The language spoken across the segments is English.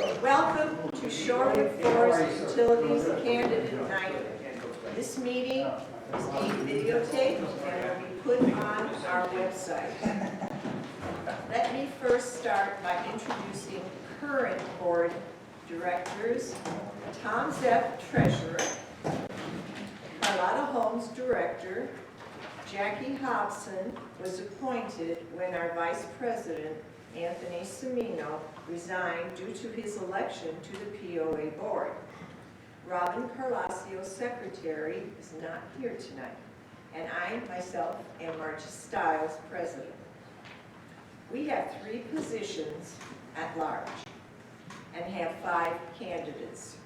Welcome to Shorewood Forest Utilities Candidate Night. This meeting is being videotaped and will be put on our website. Let me first start by introducing current board directors. Tom Zeff, treasurer. Carlotta Holmes, director. Jackie Hobson was appointed when our vice president, Anthony Semino, resigned due to his election to the POA board. Robin Carlasio, secretary, is not here tonight, and I, myself, am Marcia Stiles, president. We have 3 positions at large and have 5 candidates.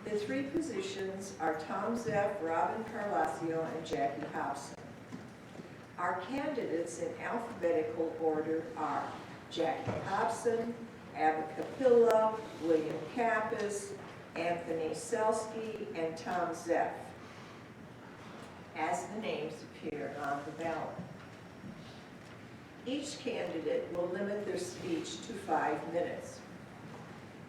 The 3 positions are Tom Zeff, Robin Carlasio, and Jackie Hobson. Our candidates in alphabetical order are Jackie Hobson, Abba Capilla, William Kappas, Anthony Selsky, and Tom Zeff, as the names appear on the ballot. Each candidate will limit their speech to 5 minutes.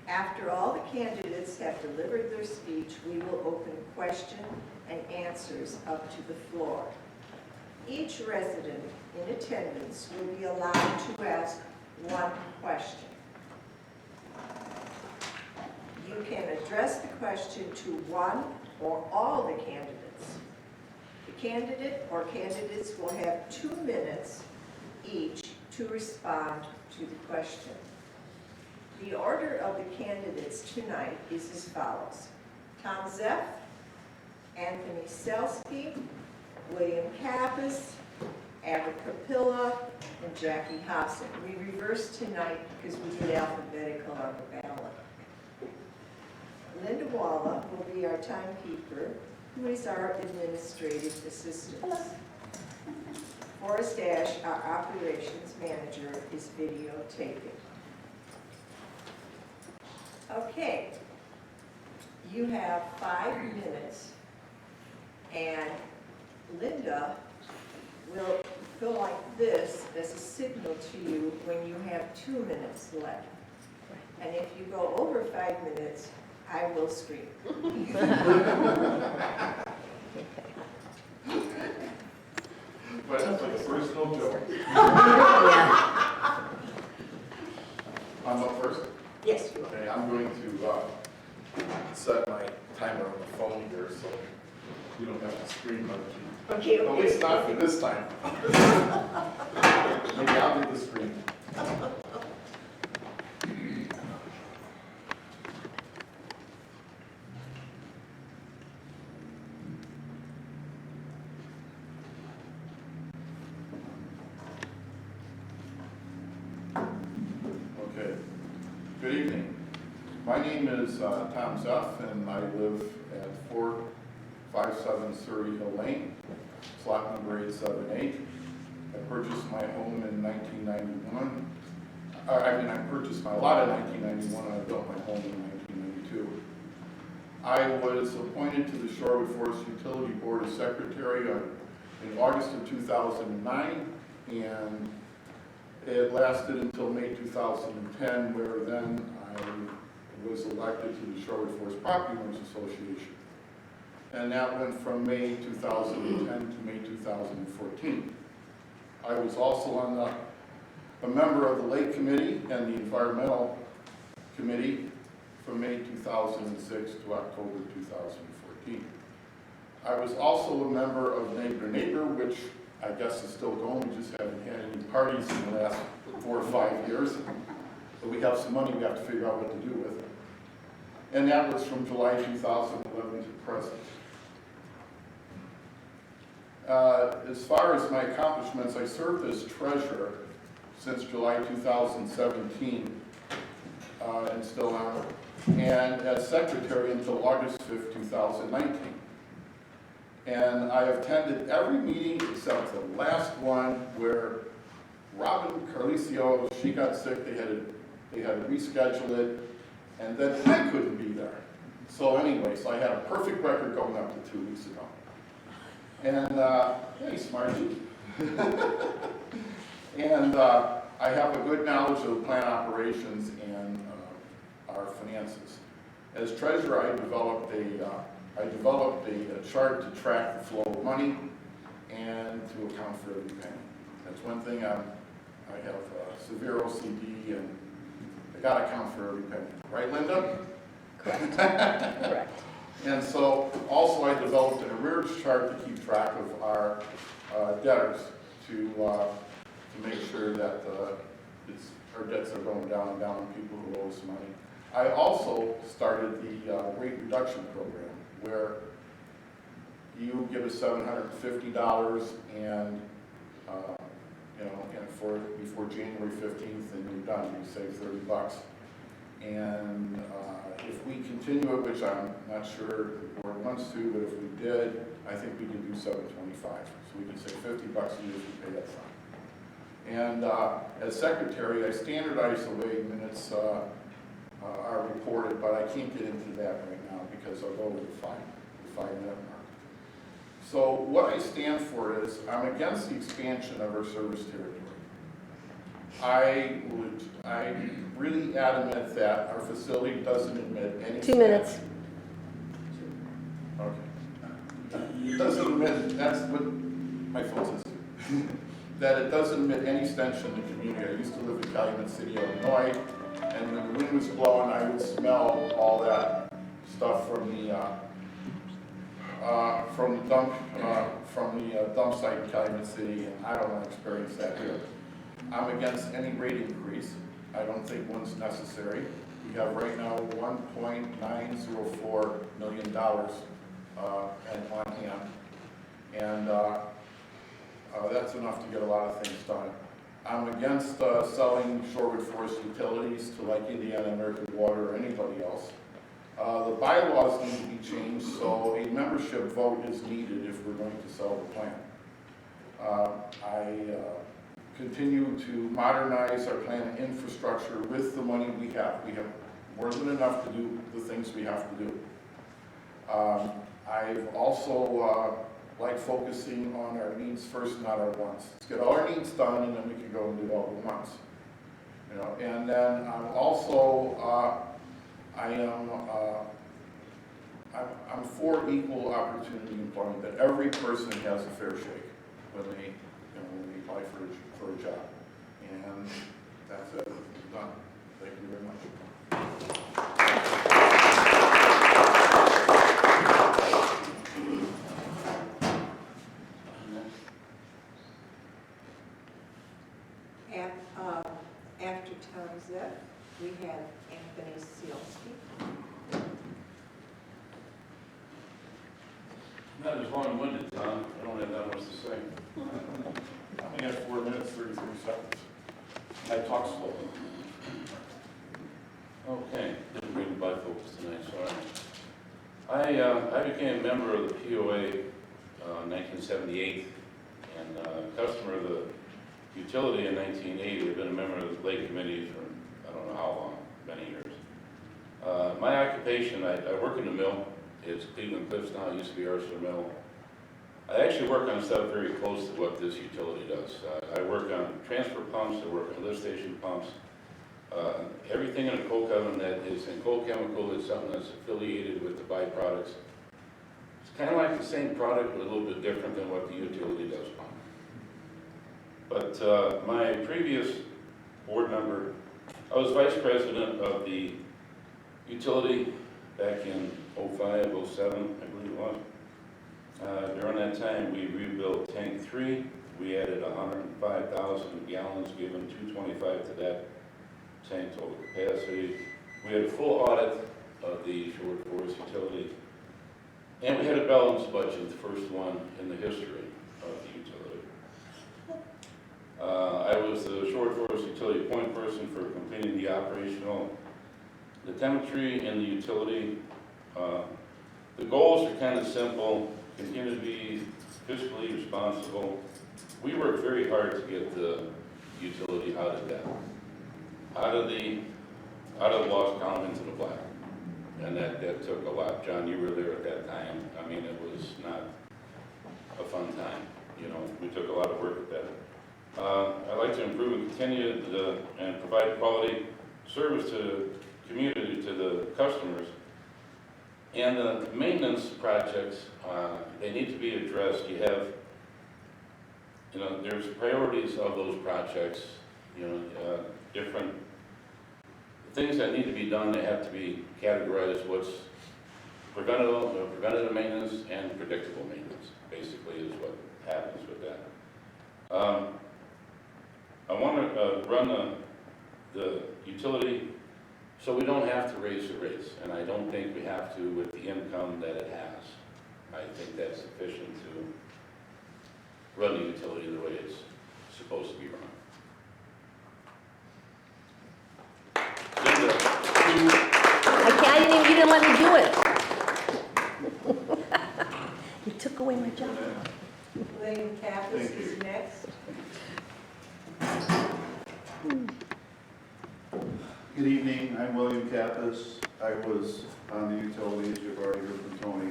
After all the candidates have delivered their speech, we will open question and answers up to the floor. Each resident in attendance will be allowed to ask 1 question. You can address the question to one or all the candidates. The candidate or candidates will have 2 minutes each to respond to the question. The order of the candidates tonight is as follows: Tom Zeff, Anthony Selsky, William Kappas, Abba Capilla, and Jackie Hobson. We reversed tonight because we did alphabetical on the ballot. Linda Walla will be our timekeeper, who is our administrative assistant. Forrest Ash, our operations manager, is videotaping. Okay, you have 5 minutes, and Linda will go like this as a signal to you when you have 2 minutes left. And if you go over 5 minutes, I will scream. But it's like a personal joke. I'm up first? Yes, you are. Okay, I'm going to set my timer on the phone here so you don't have to scream on the Okay, No, it's not for this time. Maybe I'll do the screen. Okay. Good evening. My name is Tom Zeff, and I live at 457 Surrey Hill Lane, slot number 878. I purchased my home in 1991. I purchased my lot in 1991, and I built my home in 1992. I was appointed to the Shorewood Forest Utility Board as secretary in August of 2009, and it lasted until May 2010, where then I was elected to the Shorewood Forest Property Owners Association. And that went from May 2010 to May 2014. I was also a member of the Lake Committee and the Environmental Committee from May 2006 to October 2014. I was also a member of Neighbor Neighbor, which I guess is still going. We just haven't had any parties in the last 4 or 5 years. But we have some money we have to figure out what to do with it. And that was from July 2011 to present. As far as my accomplishments, I served as treasurer since July 2017 and still am, and as secretary until August 5th, 2019. And I attended every meeting except the last one where Robin Carlisio, she got sick, they had to reschedule it, and then I couldn't be there. So anyway, so I had a perfect record going up to 2 weeks ago. And, hey, Smarty. And I have a good knowledge of plant operations and our finances. As treasurer, I developed a chart to track the flow of money and to account for every penny. That's one thing I have severe OCD, and I gotta account for every penny. Right, Linda? Correct. Correct. And so, also I developed an arrears chart to keep track of our debtors to make sure that our debts are going down and down and people who owe us money. I also started the rate reduction program where you give us $750 and before January 15th, and you're done, you save $30. And if we continue it, which I'm not sure the board wants to, but if we did, I think we could do $725. So we can save $50 a year if we pay that fine. And as secretary, I standardize the way minutes are reported, but I can't get into that right now because I'll go with the 5-minute mark. So what I stand for is I'm against the expansion of our service territory. I'm really adamant that our facility doesn't admit any. 2 minutes. Okay. It doesn't admit, that's what my phone says. That it doesn't admit any stench in the community. I used to live in Calumet City, Illinois, and when the wind was blowing, I would smell all that stuff from the dump site in Calumet City, and I don't want to experience that here. I'm against any rate increase. I don't think one's necessary. We have right now $1.904 million on hand, and that's enough to get a lot of things done. I'm against selling Shorewood Forest Utilities to like Indiana American Water or anybody else. The bylaws need to be changed, so a membership vote is needed if we're going to sell the plant. I continue to modernize our plant infrastructure with the money we have. We have more than enough to do the things we have to do. I've also like focusing on our needs first, not our wants. Let's get all our needs done, and then we can go and do all the wants. And then I'm also I'm for equal opportunity employment, that every person has a fair shake when they apply for a job. And that's it. I'm done. Thank you very much. After Tom Zeff, we have Anthony Sealski. Not as long-winded, Tom. I don't have that much to say. I only have 4 minutes, 33 seconds. I talk slow. Okay, didn't bring the bifocus tonight, sorry. I became a member of the POA in 1978 and a customer of the utility in 1980. I've been a member of the Lake Committee for I don't know how long, many years. My occupation, I work in the mill. It's Cleveland Cliffs now, it used to be Arcelor Mill. I actually work on stuff very close to what this utility does. I work on transfer pumps, I work on lift station pumps. Everything in a coke oven that is in coal chemical is something that's affiliated with the byproducts. It's kind of like the same product, but a little bit different than what the utility does. But my previous board member, I was vice president of the utility back in 05, 07, I believe it was. During that time, we rebuilt tank 3. We added 105,000 gallons, given 225 to that tank total capacity. We had a full audit of the Shorewood Forest utility. And we had a balanced budget, the first one in the history of the utility. I was the Shorewood Forest utility point person for completing the operational, the telemetry and the utility. The goals are kind of simple: continue to be fiscally responsible. We worked very hard to get the utility out of debt, out of the lost column into the black, and that took a lot. John, you were there at that time. I mean, it was not a fun time. You know, we took a lot of work at that. I'd like to improve and continue and provide quality service to community, to the customers. And the maintenance projects, they need to be addressed. You have, there's priorities of those projects, different things that need to be done. They have to be categorized. What's preventative maintenance and predictable maintenance, basically, is what happens with that. I want to run the utility so we don't have to raise the rates, and I don't think we have to with the income that it has. I think that's sufficient to run the utility the way it's supposed to be run. You didn't let me do it. You took away my job. William Kappas is next. Good evening, I'm William Kappas. I was on the utilities, you've already heard from Tony,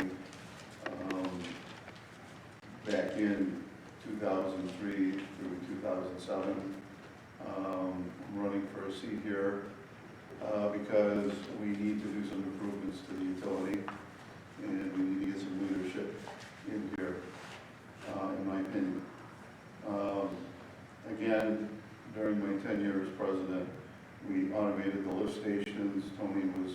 back in 2003 through 2007. I'm running for a seat here because we need to do some improvements to the utility, and we need to get some leadership in here, in my opinion. Again, during my tenure as president, we automated the lift stations. Tony was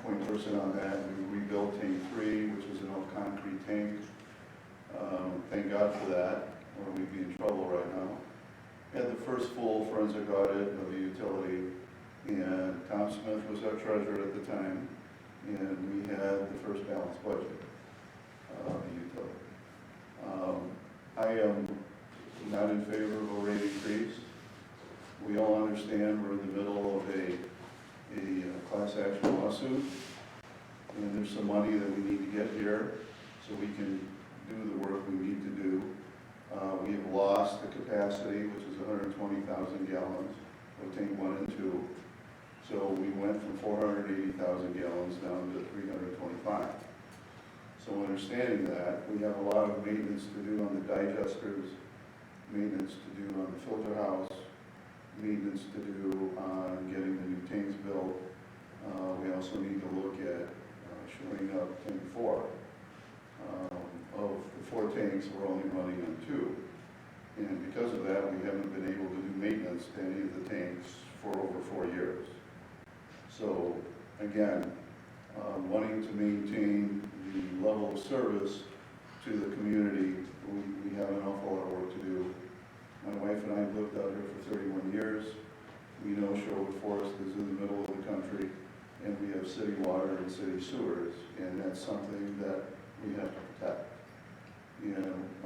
point person on that. We rebuilt tank 3, which was an old concrete tank. Thank God for that, or we'd be in trouble right now. Had the first full forensic audit of the utility, and Tom Smith was our treasurer at the time, and we had the first balanced budget of the utility. I am not in favor of a rate increase. We all understand we're in the middle of a class action lawsuit, and there's some money that we need to get here so we can do the work we need to do. We have lost the capacity, which is 120,000 gallons of tank 1 and 2. So we went from 480,000 gallons down to 325. So understanding that, we have a lot of maintenance to do on the digesters, maintenance to do on the filter house, maintenance to do on getting the new tanks built. We also need to look at shoring up tank 4. Of the 4 tanks, we're only running on 2. And because of that, we haven't been able to do maintenance to any of the tanks for over 4 years. So again, wanting to maintain the level of service to the community, we have an awful lot of work to do. My wife and I have lived out here for 31 years. We know Sherwood Forest is in the middle of the country, and we have city water and city sewers, and that's something that we have to protect.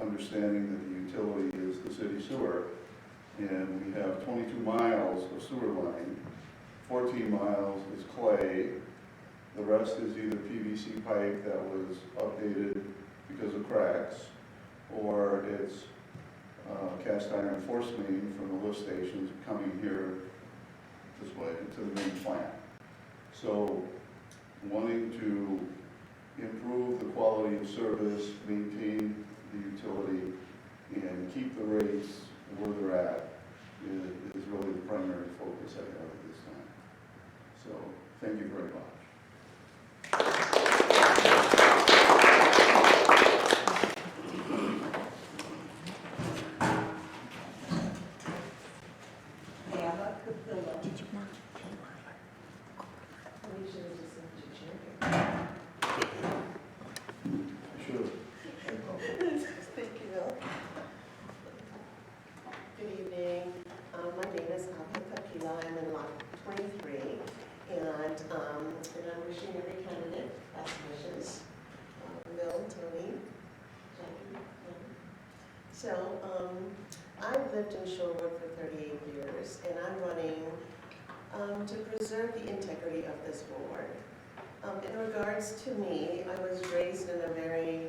Understanding that the utility is the city sewer, and we have 22 miles of sewer line, 14 miles is clay, the rest is either PVC pipe that was updated because of cracks, or it's cast iron force main from the lift stations coming here this way to the main plant. So wanting to improve the quality of service, maintain the utility, and keep the rates where they're at is really the primary focus I have at this time. So thank you very much. Did you not? Sure. Thank you, Bill. Good evening. My name is Abha Kapila. I'm in lot 23, and I'm wishing every candidate best wishes. Bill, Tony, Jackie. So I've lived in Sherwood for 38 years, and I'm running to preserve the integrity of this board. In regards to me, I was raised in a very,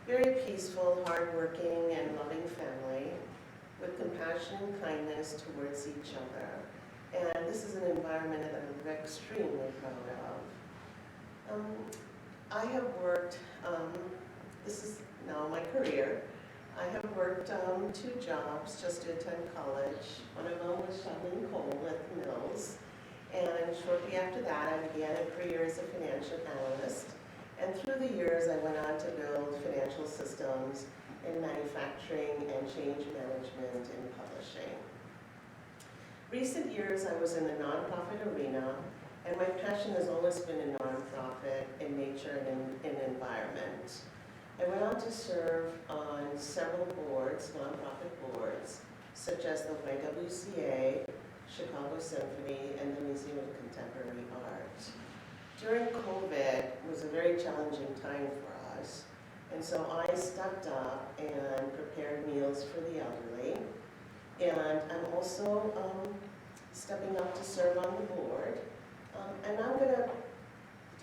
very peaceful, hardworking, and loving family with compassion and kindness towards each other. And this is an environment that I'm extremely proud of. I have worked, this is now my career, I have worked 2 jobs just to attend college. One of them was shoveling coal at the mills, and career as a financial analyst. And through the years, I went on to build financial systems in manufacturing and change management in publishing. Recent years, I was in the nonprofit arena, and my passion has always been in nonprofit, in nature, and in environment. I went on to serve on several boards, nonprofit boards, such as the YWCA, Chicago Symphony, and the Museum of Contemporary Art. During COVID, it was a very challenging time for us, and so I stepped up and prepared meals for the elderly. And I'm also stepping up to serve on the board. And I'm going to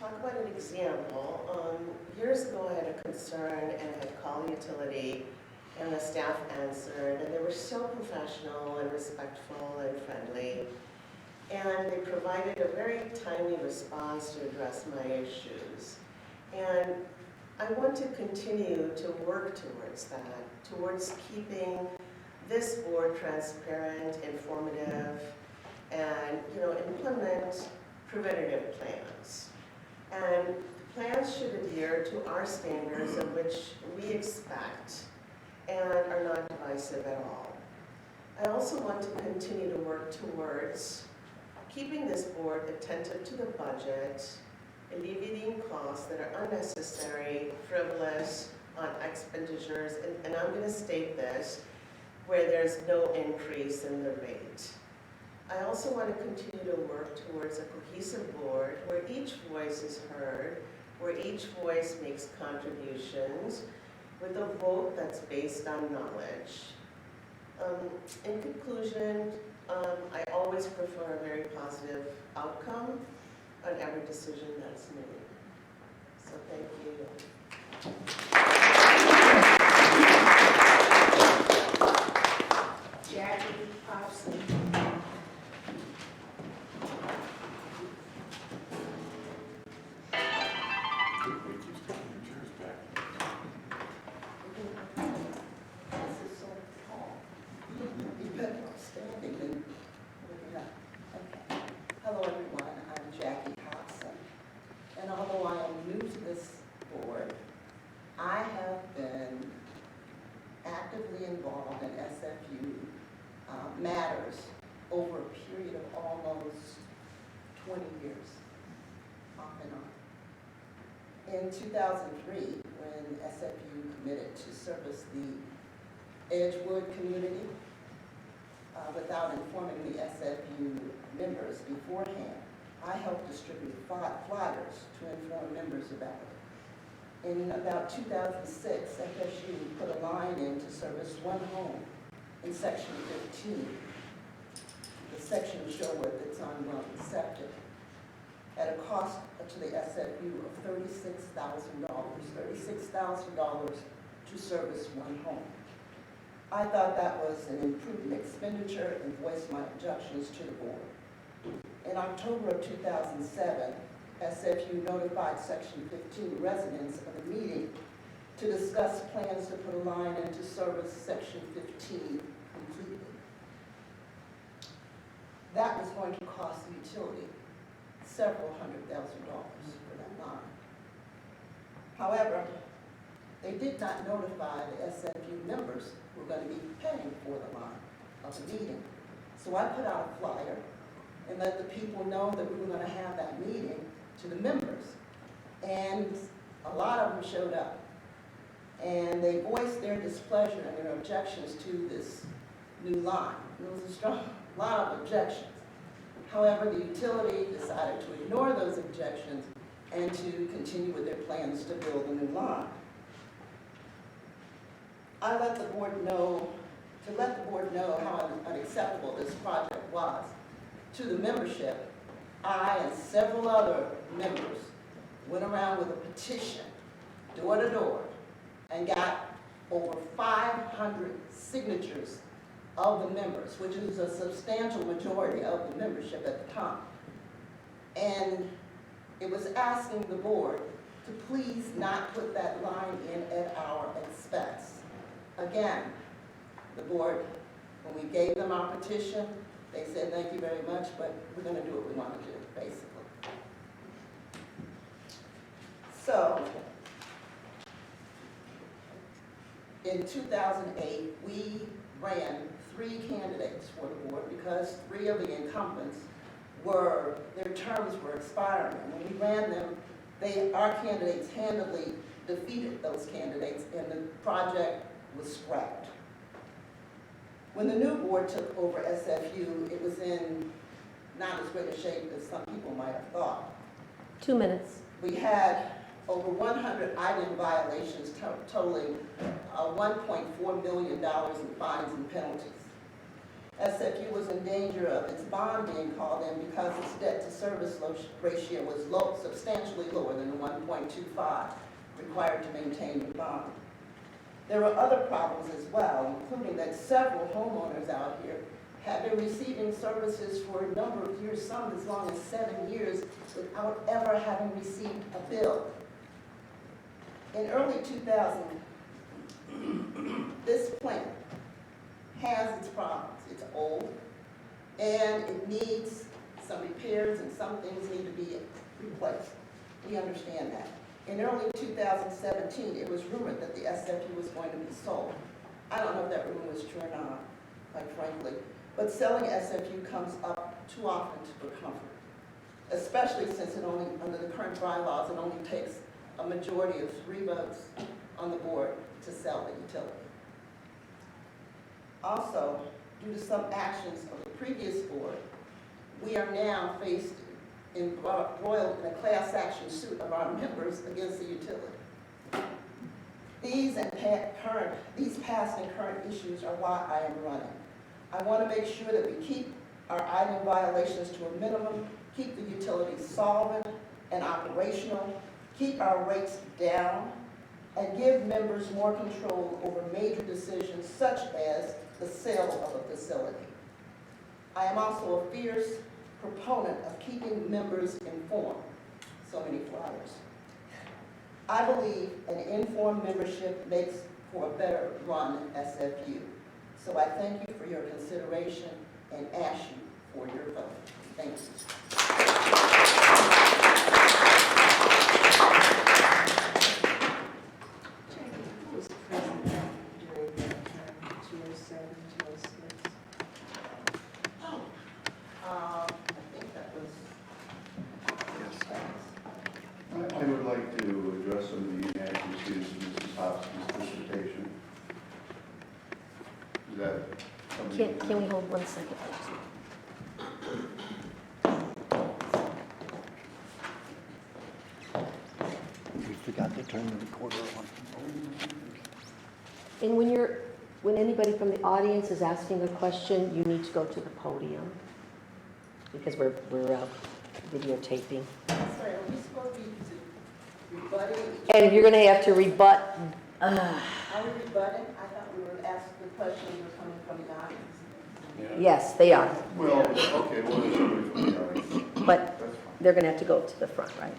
talk about an example. Years ago, I had a concern and I had called the utility, and the staff answered, and they were so professional and respectful and friendly. And they provided a very timely response to address my issues. And I want to continue to work towards that, towards keeping this board transparent, informative, and implement preventative plans. And plans should adhere to our standards of which we expect and are not divisive at all. I also want to continue to work towards keeping this board attentive to the budget, alleviating costs that are unnecessary, frivolous, on expenditures, and I'm going to state this, where there's no increase in the rate. I also want to continue to work towards a cohesive board where each voice is heard, where each voice makes contributions, with a vote that's based on knowledge. In conclusion, I always prefer a very positive outcome on every decision that's made. So thank you. Jackie Hobson. Hello everyone, I'm Jackie Hobson, and although I am new to this board, I have been actively involved in SFU matters over a period of almost 20 years, off and on. In 2003, when SFU committed to service the Edgewood community, without informing the SFU members beforehand, I helped distribute flyers to inform members about it. In about 2006, FSU put a line in to service one home in section 15, the section of Sherwood that's on Septic, at a cost to the SFU of $36,000 to service one home. I thought that was an imprudent expenditure and voiced my objections to the board. In October of 2007, SFU notified Section 15 residents of a meeting to discuss plans to put a line into service Section 15 completely. That was going to cost the utility several $100,000 for that line. However, they did not notify the SFU members who were going to be paying for the line of the meeting. So I put out a flyer and let the people know that we were going to have that meeting to the members. And a lot of them showed up. And they voiced their displeasure and their objections to this new line. There was a lot of objections. However, the utility decided to ignore those objections and to continue with their plans to build a new line. I let the board know, how unacceptable this project was to the membership. I and several other members went around with a petition, door to door, and got over 500 signatures of the members, which is a substantial majority of the membership at the time. And it was asking the board to please not put that line in at our expense. Again, the board, when we gave them our petition, they said, thank you very much, but we're going to do what we want to do, basically. in 2008, we ran 3 candidates for the board because 3 of the incumbents their terms were expiring. And when we ran them, our candidates handily defeated those candidates and the project was scrapped. When the new board took over SFU, it was in not as great a shape as some people might have thought. 2 minutes. We had over 100 item violations totaling $1.4 million in fines and penalties. SFU was in danger of its bond being called in because its debt-to-service ratio was substantially lower than the 1.25 required to maintain the bond. There were other problems as well, including that several homeowners out here have been receiving services for a number of years, some as long as 7 years, without ever having received a bill. In early 2000, this plant has its problems. It's old, and it needs some repairs, and some things need to be replaced. We understand that. In early 2017, it was rumored that the SFU was going to be sold. I don't know if that rumor was true or not, quite frankly, but selling SFU comes up too often for comfort, especially since under the current bylaws, it only takes a majority of 3 votes on the board to sell the utility. Also, due to some actions of the previous board, we are now embroiled in a class action suit of our members against the utility. These past and current issues are why I am running. I want to make sure that we keep our item violations to a minimum, keep the utility solvent and operational, keep our rates down, and give members more control over major decisions such as the sale of a facility. I am also a fierce proponent of keeping members informed. So many flyers. I believe an informed membership makes for a better run SFU. So I thank you for your consideration and ask you for your vote. Thank you. Who was president during that time, 2007, 2006? I think that was. I would like to address some of the inaccuracies in Mrs. Hobson's dissertation. Is that something? Can we hold 1 second? We forgot to turn the recorder on. And when anybody from the audience is asking a question, you need to go to the podium because we're videotaping. Sorry, are we supposed to be rebutting? And if you're going to have to rebut, Are we rebutting? I thought we were asked the questions were coming from the audience. yes, they are, Well, okay, well, it's somebody from the audience. but That's fine. they're going to have to go to the front, right?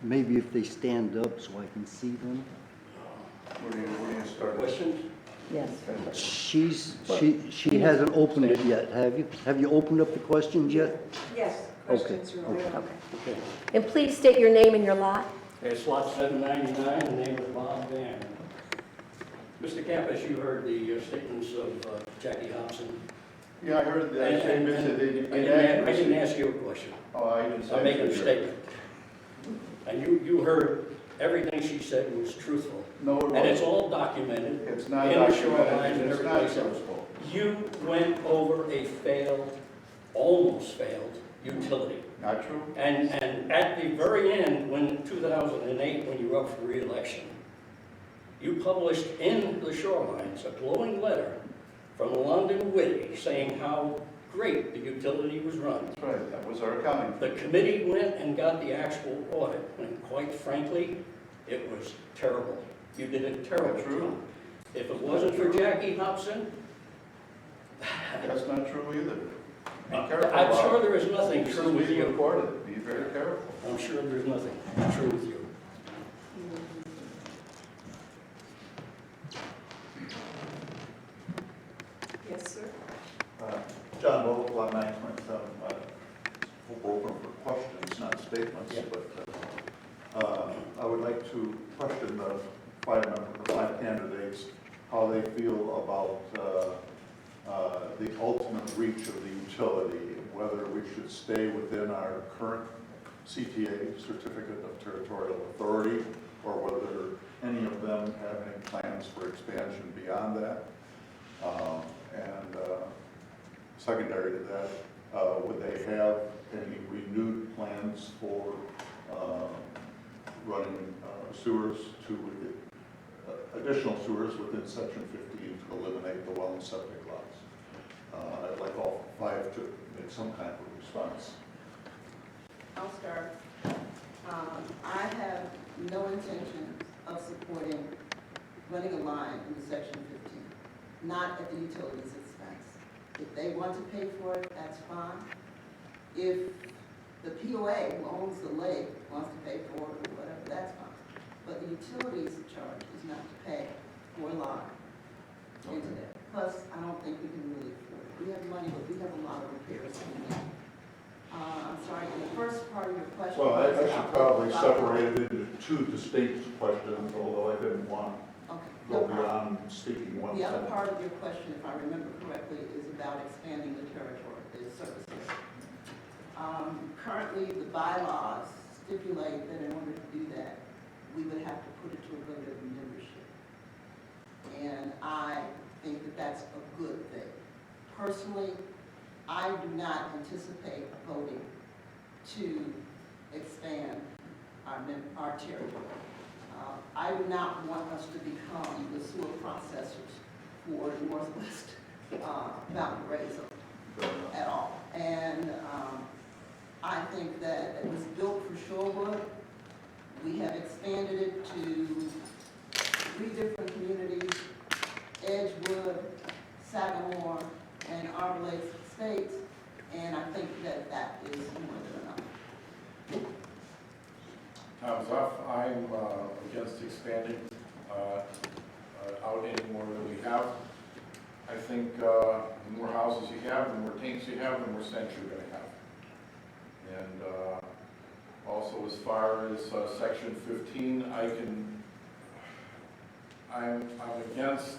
Maybe if they stand up so I can see them. Where do you start? Questions? Yes. She hasn't opened it yet, have you? Have you opened up the questions yet? Yes, Okay, questions are available. Okay. And please state your name and your lot. It's lot 799, the name is Bob Van. Mr. Campus, you heard the statements of Jackie Hobson. Yeah, I heard that. I didn't ask you a question. Oh, I didn't say. I'm making a statement. And you heard everything she said was truthful. No, it And it's wasn't. all documented. It's not in the shoreline documented, and it's not everyplace else. truthful. You went over a almost failed utility. Not true? And at the very end, when 2008, when you were up for re-election, you published in the Shorelines a glowing letter from London Whitty saying how great the utility was run. That's right, that was our accounting. The committee went and got the actual audit, and quite frankly, it was terrible. You did a terrible Not true. job. If it wasn't for Jackie Hobson, That's not true either. Be careful. I'm Bob. sure there is nothing This true is with being you. recorded. Be very careful. I'm sure there's nothing true with you. Yes, sir. John Vogel, lot 927. We'll open for questions, not statements, Yeah. but I would like to question the five candidates, how they feel about the ultimate reach of the utility, whether we should stay within our current CTA, Certificate of Territorial Authority, or whether any of them have any plans for expansion beyond that. And secondary to that, would they have any renewed plans for running sewers to, additional sewers within section 15 to eliminate the well and septic lots? I'd like all five to make some kind of response. I'll start. I have no intention of supporting running a line into section 15, not at the utilities expense. If they want to pay for it, that's fine. If the POA who owns the lake wants to pay for it or whatever, that's fine. But the utilities charge is not to pay for a line into that. Plus, I don't think we can really afford it. We have money, but we have a lot of repairs to make. I'm sorry, the first part of your question. Well, I was should about- probably separate it into two distinct questions, although I didn't want Okay. to go beyond speaking one The other sentence. part of your question, if I remember correctly, is about expanding the territory, the service area. Currently, the bylaws stipulate that in order to do that, we would have to put it to a vote of membership. And I think that that's a good thing. Personally, I do not anticipate voting to expand our territory. I do not want us to become the sewer processors for Northwest Mountain Raising at all. And I think that it was built for Shorewood. We have expanded it to 3 different communities: Edgewood, Sagamore, and Arbor Lake Estates, and I think that that is more than enough. Time's up. I'm against expanding out any more than we have. I think the more houses you have, the more tanks you have, the more sense you're going to have. And also, as far as section 15, I'm against,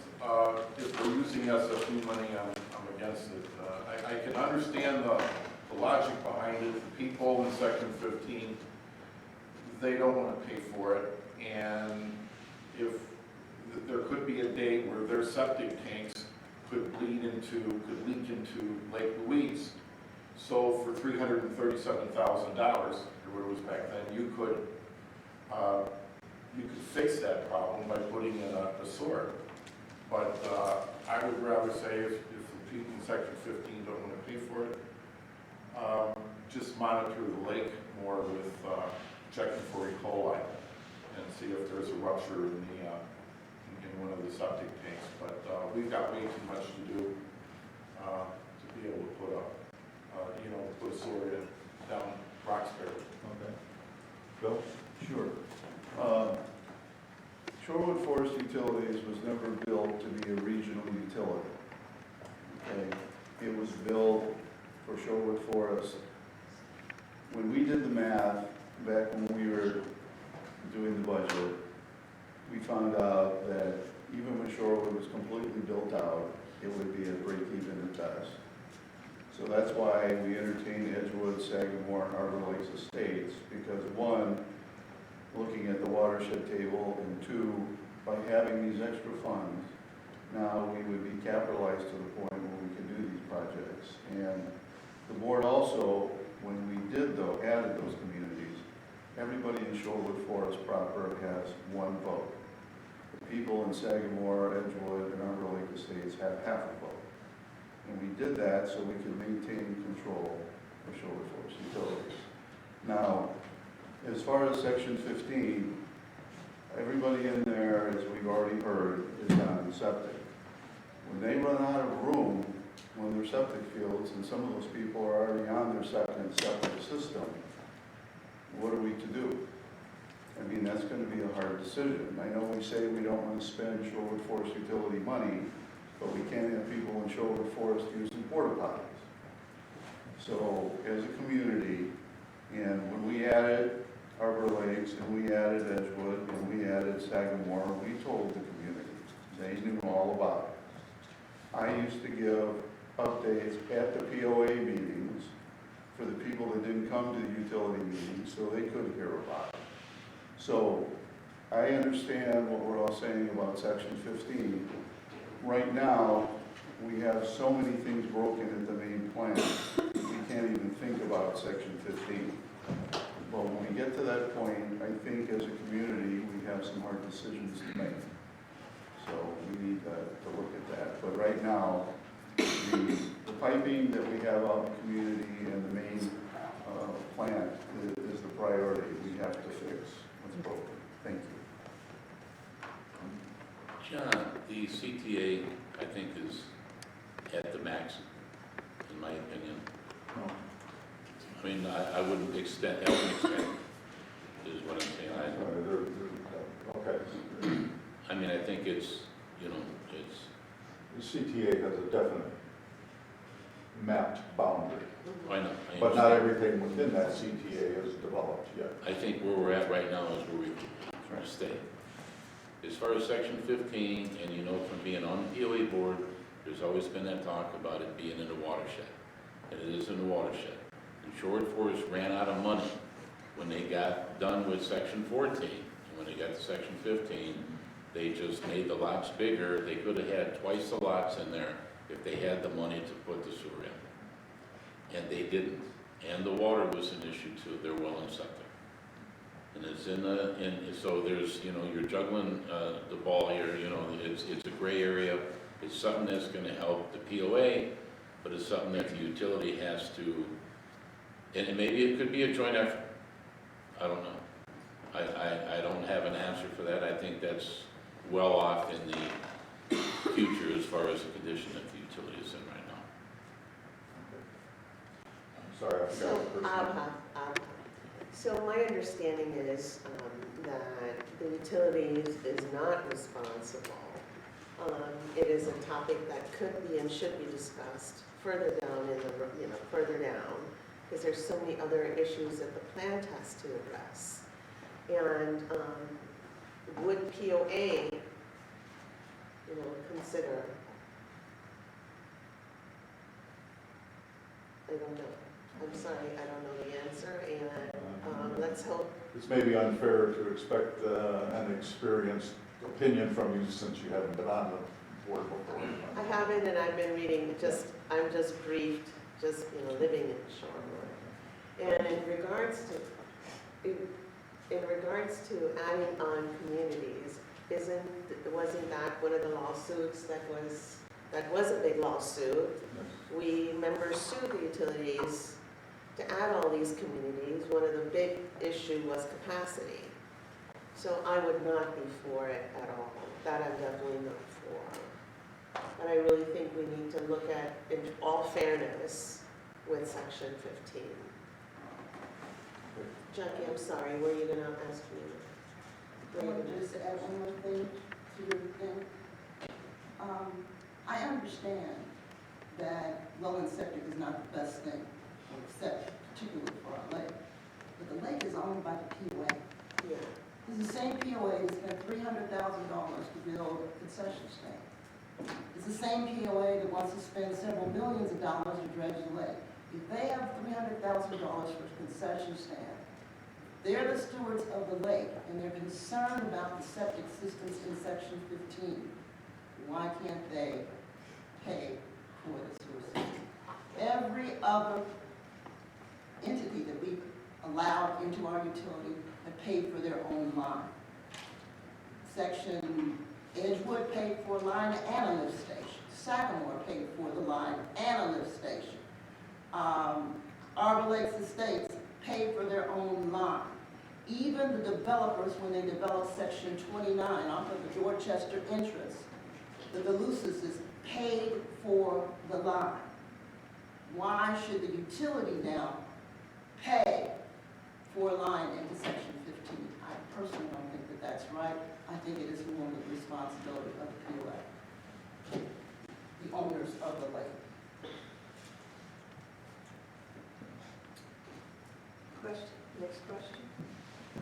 if we're using SFU money, I'm against it. I can understand the logic behind it. The people in section 15, they don't want to pay for it, and if there could be a day where their septic tanks could leak into Lake Louise. So for $337,000, or what it was back then, you could fix that problem by putting in a sewer. But I would rather say if the people in section 15 don't want to pay for it, just monitor the lake more with checking for E. coli and see if there's a rupture in one of the septic tanks. But we've got way too much to do to be able to put a sewer in down Roxbury. Okay. Bill? Sure. Shorewood Forest Utilities was never built to be a regional utility. Okay, it was built for Shorewood Forest. When we did the math, back when we were doing the budget, we found out that even when Shorewood was completely built out, it would be a break-even at best. So that's why we entertained Edgewood, Sagamore, and Arbor Lakes Estates, because one, looking at the watershed table, and two, by having these extra funds, now we would be capitalized to the point where we can do these projects. And the board also, when we added those communities, everybody in Shorewood Forest proper has one vote. The people in Sagamore, Edgewood, and Arbor Lake Estates have half a vote. And we did that so we could maintain control of Shorewood Forest Utilities. Now, as far as section 15, everybody in there, as we've already heard, is on septic. When they run out of room on their septic fields, and some of those people are already on their second septic system, what are we to do? I mean, that's going to be a hard decision. I know we say we don't want to spend Shorewood Forest utility money, but we can't have people in Shorewood Forest using porta potties. So, as a community, and when we added Harbor Lakes, and we added Edgewood, and we added Sagamore, we told the community. They knew all about it. I used to give updates at the POA meetings for the people that didn't come to the utility meetings, so they could hear about it. So I understand what we're all saying about Section 15. Right now, we have so many things broken at the main plant, we can't even think about Section 15. But when we get to that point, I think as a community, we have some hard decisions to make. So we need to look at that. But right now, the piping that we have out in the community and the main plant is the priority. We have to fix what's broken. Thank you. John, the CTA, I think, is at the max, in my opinion. I mean, I wouldn't extend, is what I'm saying. Okay. I mean, I think it's, you know, it's, The CTA has a definite mapped boundary, I know. I but not understand. everything within that CTA is developed yet. I think where we're at right now is where we try to stay. As far as Section 15, and you know from being on the POA board, there's always been that talk about it being in a watershed. And it is in a watershed. And Sherwood Forest ran out of money when they got done with Section 14. And when they got to Section 15, they just made the lots bigger. They could have had twice the lots in there if they had the money to put the sewer in. And they didn't. And the water was an issue too, their well and septic. And it's so there's, you know, you're juggling the ball here, you know, it's a gray area. It's something that's gonna help the POA, but it's something that the utility has to, and maybe it could be a joint effort. I don't know. I don't have an answer for that. I think that's well off in the future as far as the condition that the utility is in right now. I'm sorry, I forgot the person. So my understanding is that the utilities is not responsible. It is a topic that could be and should be discussed further down in the, you know, further down, because there's so many other issues that the plant has to address. And would POA, you know, consider, I don't know. I'm sorry, I don't know the answer, and let's hope. It's maybe unfair to expect an experienced opinion from you since you haven't been on the board before. I haven't, and I've been reading, I'm just briefed, just, you know, living in Shorewood. And in regards to adding on communities, wasn't that one of the lawsuits that was a big lawsuit? We members sued the utilities to add all these communities. One of the big issue was capacity. So I would not be for it at all. That I'm definitely not for. But I really think we need to look at, in all fairness, with Section 15. Jackie, I'm sorry, were you gonna ask me? I want to just add one more thing to your thing. I understand that well and septic is not the best thing, except particularly for our lake. But the lake is owned by the POA. Yeah. It's the same POA that spent $300,000 to build a concession stand. It's the same POA that wants to spend several millions of dollars to dredge the lake. If they have $300,000 for a concession stand, they're the stewards of the lake, and they're concerned about the septic systems in Section 15. Why can't they pay for the sewer system? Every other entity that we allowed into our utility have paid for their own line. Section Edgewood paid for a line and a lift station. Sagamore paid for the line and a lift station. Arbor Lakes Estates paid for their own line. Even the developers, when they developed Section 29 off of the Dorchester entrance, the Deluces paid for the line. Why should the utility now pay for a line into Section 15? I personally don't think that that's right. I think it is more the responsibility of the POA, the owners of the lake. Question, next question. I'm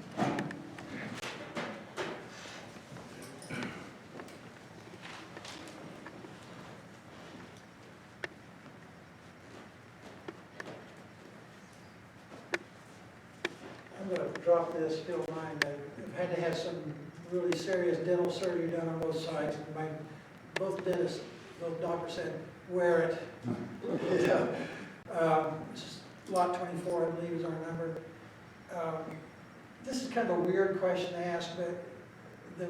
gonna drop this, if you don't mind. I've had to have some really serious dental surgery done on both sides. Both dentists, both doctors said, wear it. Yeah. Lot 24, I believe, is our number. This is kind of a weird question to ask, but the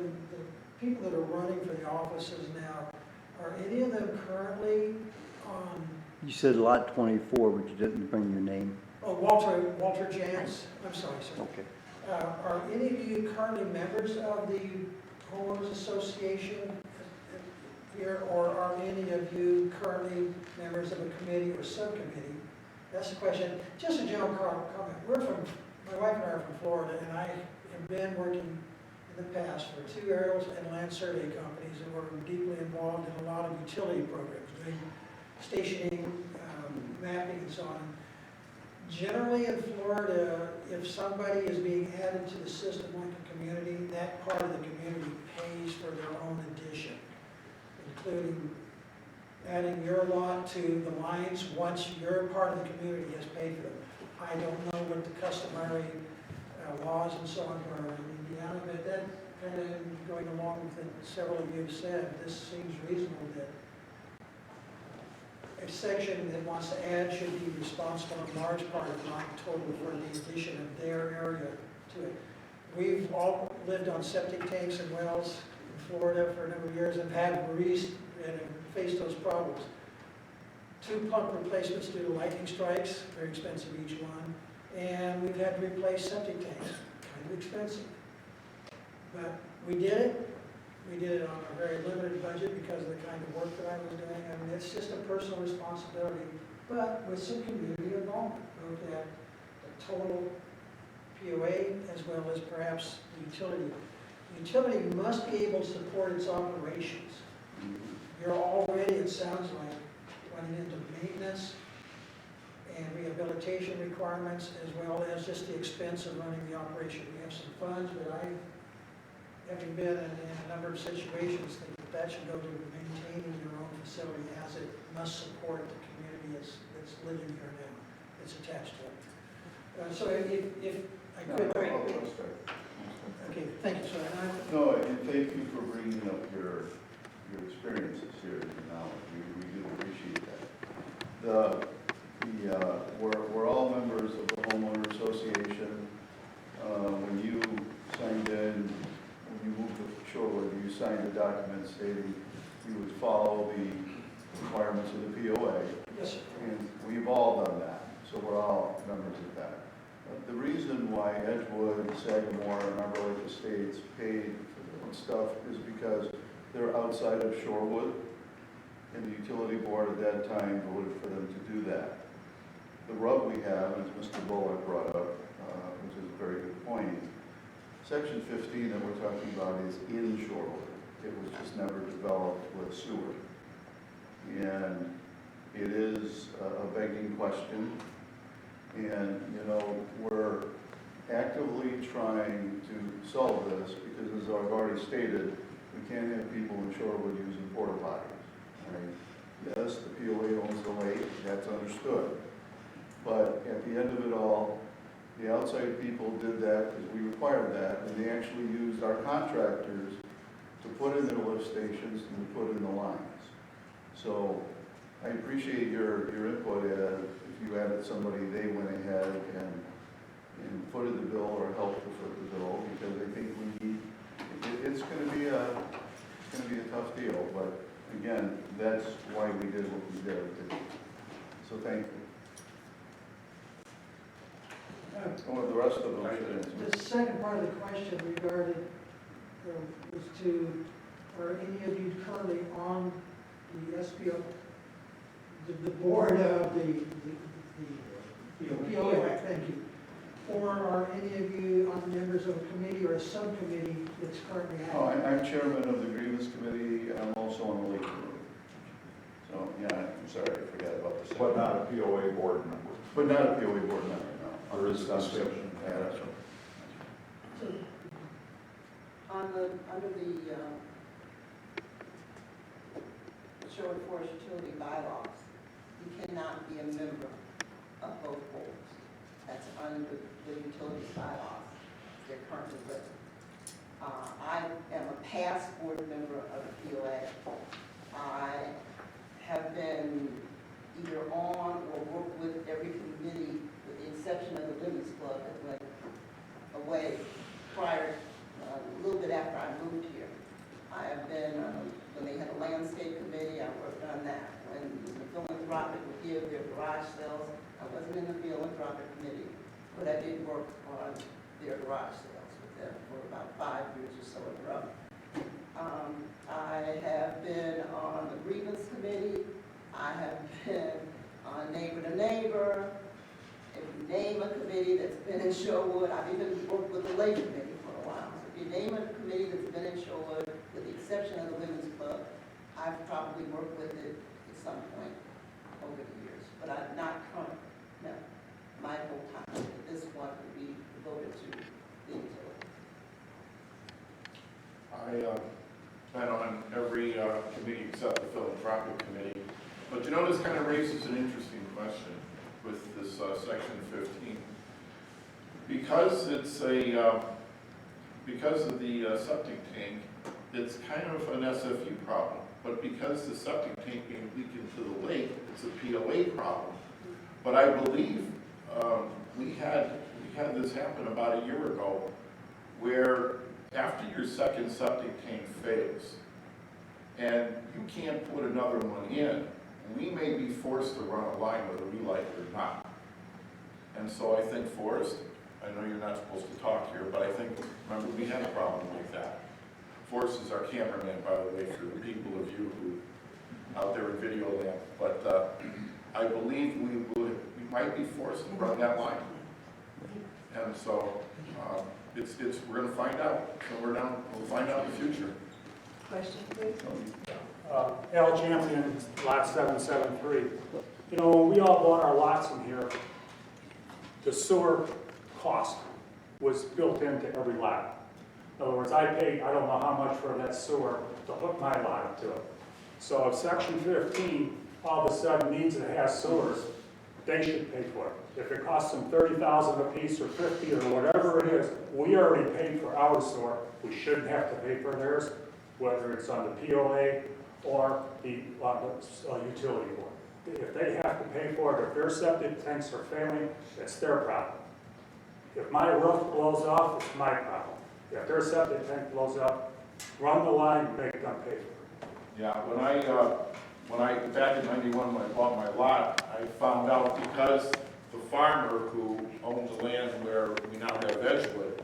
people that are running for the offices now, are any of them currently on, You said lot 24, but you didn't bring your name. oh, Walter Jans? I'm sorry, sir. Okay. Are any of you currently members of the homeowners association here, or are any of you currently members of a committee or subcommittee? That's the question. Just a general comment. My wife and I are from Florida, and I have been working in the past for 2 aerials and land survey companies, and we're deeply involved in a lot of utility programs, doing stationing, mapping, and so on. Generally in Florida, if somebody is being added to the system like a community, that part of the community pays for their own addition, including adding your lot to the lines once your part of the community has paid for them. I don't know what the customary laws and so on are in Indiana, but that kind of going along with what several of you have said, this seems reasonable that a section that wants to add should be responsible in large part, if not total, for the addition of their area to it. We've all lived on septic tanks and wells in Florida for a number of years and had greased and have faced those problems. 2 pump replacements due to lightning strikes, very expensive each one, and we've had to replace septic tanks, kind of expensive. But we did it. We did it on a very limited budget because of the kind of work that I was doing. I mean, it's just a personal responsibility, but with some community involvement, both at the total POA as well as perhaps the utility. The utility must be able to support its operations. You're already, it sounds like, running into maintenance and rehabilitation requirements as well as just the expense of running the operation. We have some funds, but I, having been in a number of situations, think that should go to maintaining your own facility as it must support the community that's living here now, that's attached to it. So if I could. Okay, thank you, sir. No, and thank you for bringing up your experiences here and knowledge. We do appreciate that. We're all members of the homeowner association. When you signed in, when you moved to Shorewood, you signed a document stating you would follow the requirements of the POA. Yes, sir. And we've all done that, so we're all members of that. The reason why Edgewood, Sagamore, and Arbor Lake Estates paid for their own stuff is because they're outside of Shorewood, and the utility board at that time voted for them to do that. The rub we have, as Mr. Bullock brought up, which is a very good point, Section 15 that we're talking about is in Shorewood. It was just never developed with sewer. And it is a begging question. And, you know, we're actively trying to solve this because, as I've already stated, we can't have people in Shorewood using porta potties. Right? Yes, the POA owns the lake, that's understood. But at the end of it all, the outside people did that because we required that, and they actually used our contractors to put in their lift stations and to put in the lines. So I appreciate your input. If you added somebody, they went ahead and footed the bill or helped to foot the bill, because I think we need, it's going to be a tough deal. But again, that's why we did what we did. So thank you. Or the rest of them should answer. The second part of the question regarding, was to, are any of you currently on the SPO, the board of the POA, thank you. Or are any of you on members of a committee or a subcommittee that's currently Oh, active? I'm chairman of the grievance committee. I'm also on the lake committee. So, yeah, I'm sorry, I forgot about the. But not a POA board member. But not a POA board member, no. There is Some distinction. Yeah, that's right. Under the Sherwood Forest Utility bylaws, you cannot be a member of both boards. That's under the utilities bylaws. They're currently written. I am a past board member of the POA. I have been either on or worked with every committee with the exception of the Women's Club that went away prior, a little bit after I moved here. I have been, when they had a landscape committee, I worked on that. When the philanthropic would give their garage sales, I wasn't in the philanthropic committee, but I did work on their garage sales with them for about 5 years or so in a row. I have been on the grievance committee. I have been on neighbor to neighbor. If you name a committee that's been in Sherwood, I've even worked with the labor committee for a while. So if you name a committee that's been in Sherwood, with the exception of the Women's Club, I've probably worked with it at some point over the years. But I'm not current, no. My whole time at this one would be devoted to the utility. I been on every committee except the philanthropic committee. But you know, this kind of raises an interesting question with this section 15. Because it's a, because of the septic tank, it's kind of an SFU problem. But because the septic tank being leaked into the lake, it's a POA problem. But I believe we had this happen about a year ago, where after your second septic tank fails, and you can't put another one in, we may be forced to run a line whether we like it or not. And so I think, Forrest, I know you're not supposed to talk here, but I think, remember, we had a problem like that. Forrest is our cameraman, by the way, for the people of you who out there in video land. But I believe we might be forced to run that line. And so we're going to find out. So we'll find out in the future. Question, please. Al Champion, lot 773. You know, when we all bought our lots in here, the sewer cost was built into every lot. In other words, I paid, I don't know how much for that sewer to hook my lot up to it. So if section 15 all of a sudden needs to have sewers, they should pay for it. If it costs them $30,000 a piece or 50 or whatever it is, we already paid for our sewer. We shouldn't have to pay for theirs, whether it's on the POA or the utility board. If they have to pay for it, if their septic tanks are failing, it's their problem. If my roof blows off, it's my problem. If their septic tank blows up, run the line and make them pay for it. Yeah, when I back in '91 when I bought my lot, I found out because the farmer who owned the land where we now have Edgewood,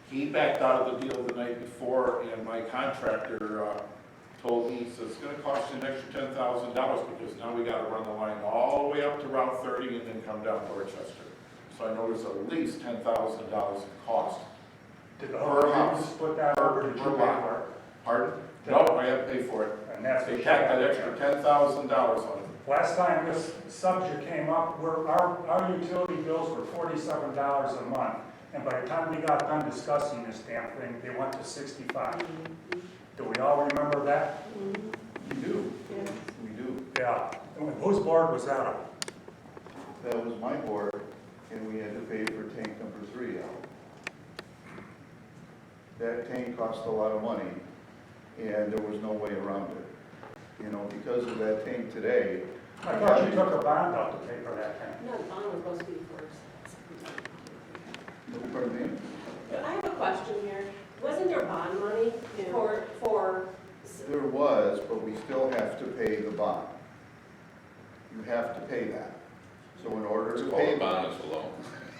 he backed out of the deal the night before, and my contractor told me, he says, it's going to cost you an extra $10,000 because now we got to run the line all the way up to Route 30 and then come down Dorchester. So I know there's at least $10,000 in cost. Did the homeowners put that over to you? Pardon? No, I had to pay for it. And that's They tacked that extra $10,000 on it. Last time this subject came up, our utility bills were $47 a month. And by the time we got done discussing this damn thing, they went to $65. Do we all remember that? We do. Yes. We do. Yeah. And whose board was that on? That was my board, and we had to pay for tank number 3 out. That tank cost a lot of money, and there was no way around it. You know, because of that tank today. I thought you took a bond out to pay for that tank. No, the bond was supposed to be first. Pardon me? I have a question here. Wasn't there bond money for? There was, but we still have to pay the bond. You have to pay that. So in order It's to called pay. a bond, it's a loan.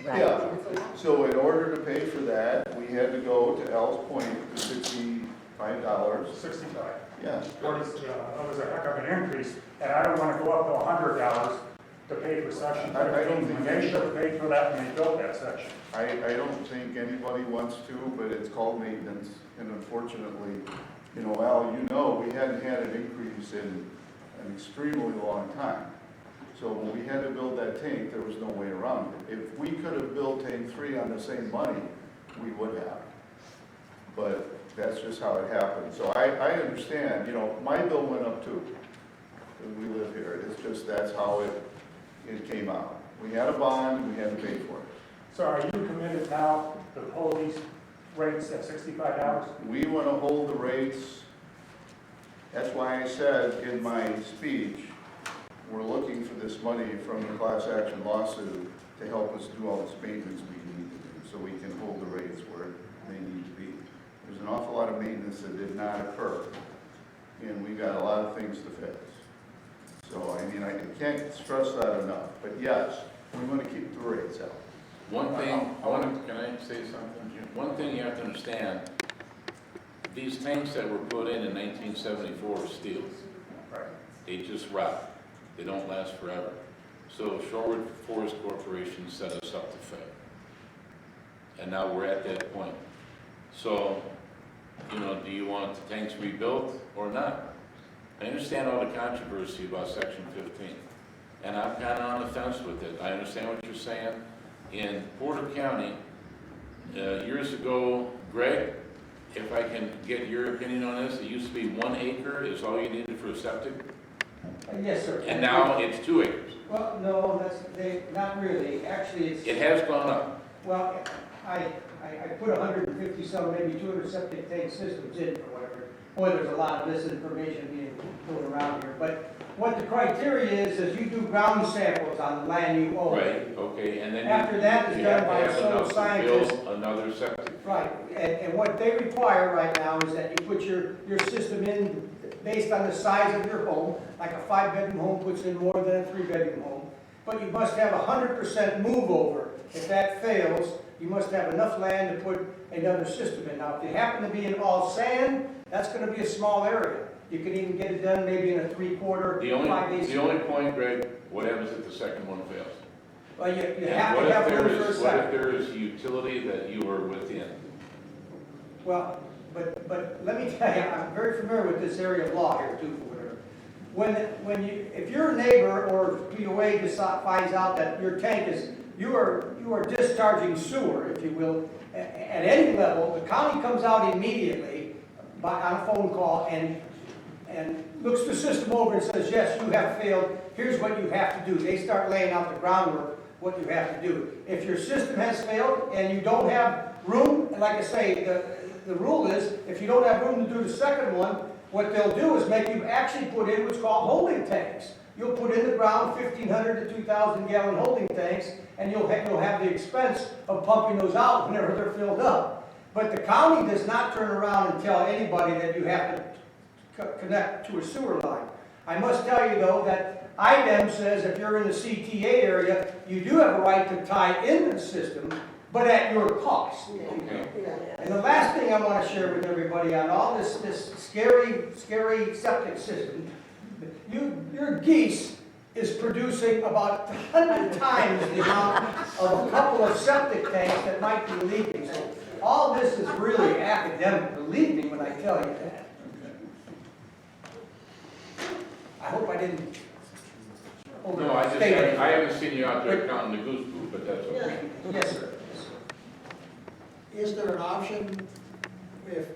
Yeah, so in order to pay for that, we had to go to Al's Point for $65. 65. Yeah. That was a heck of an increase, and I don't want to go up to $100 to pay for section I don't 15. think They should have paid for that when they built that section. I don't think anybody wants to, but it's called maintenance, and unfortunately, you know, Al, you know, we hadn't had an increase in an extremely long time. So when we had to build that tank, there was no way around it. If we could have built tank 3 on the same money, we would have. but that's just how it happened. So I understand, you know, my bill went up too, because we live here. It's just, that's how it came out. We had a bond, we had to pay for it. So are you committed now to hold these rates at $65? We want to hold the rates. That's why I said in my speech, we're looking for this money from the class action lawsuit to help us do all this maintenance we need to do, so we can hold the rates where they need to be. There's an awful lot of maintenance that did not occur, and we got a lot of things to fix. So, I mean, I can't stress that enough, but yes, we want to keep the rates out. One thing, can I say something, Jim? One thing you have to understand, these tanks that were put in 1974 are steel. Right. They just rot. They don't last forever. So Shorewood Forest Corporation set us up to fail. And now we're at that point. So, you know, do you want the tanks rebuilt or not? I understand all the controversy about Section 15. And I'm kind of on the fence with it. I understand what you're saying. In Porter County, years ago, Greg, if I can get your opinion on this, it used to be 1 acre is all you needed for a septic, Yes, sir. and now it's 2 acres. Well, no, not really. Actually, It has gone up. well, I put 150 some, maybe 200 septic tank systems in or whatever. Boy, there's a lot of misinformation being thrown around here. But what the criteria is you do ground samples on the land you own. Right, okay, and then After that is you done have to by have soil enough to scientists. build another septic. Right, and what they require right now is that you put your system in based on the size of your home, like a 5-bedroom home puts in more than a 3-bedroom home, but you must have 100% move over. If that fails, you must have enough land to put another system in. Now, if you happen to be in all sand, that's gonna be a small area. You can even get it done maybe in a 3/4, The 5/8. only point, Greg, what happens if the second one fails? Well, you And have what to if have room there for a is, what if second. there is utility that you are within? Well, but let me tell you, I'm very familiar with this area of law here too, for whatever. If your neighbor or POA finds out that your tank is, you are discharging sewer, if you will, at any level, the county comes out immediately on a phone call and looks the system over and says, yes, you have failed, here's what you have to do. They start laying out the groundwork, what you have to do. If your system has failed and you don't have room, and like I say, the rule is, if you don't have room to do the second one, what they'll do is make you actually put in what's called holding tanks. You'll put in the ground 1,500 to 2,000 gallon holding tanks, and you'll have the expense of pumping those out whenever they're filled up. But the county does not turn around and tell anybody that you have to connect to a sewer line. I must tell you though that IDEM says if you're in the CTA area, you do have a right to tie in the system, but at your cost. Okay. And the last thing I want to share with everybody on all this scary septic system, your geese is producing about 100 times the amount of a couple of septic tanks that might be leaking. So all this is really academic, believe me when I tell you that. I hope I didn't No, I overstate it. haven't seen you out there counting the goose poop, but that's okay. Yes, sir. Is there an option if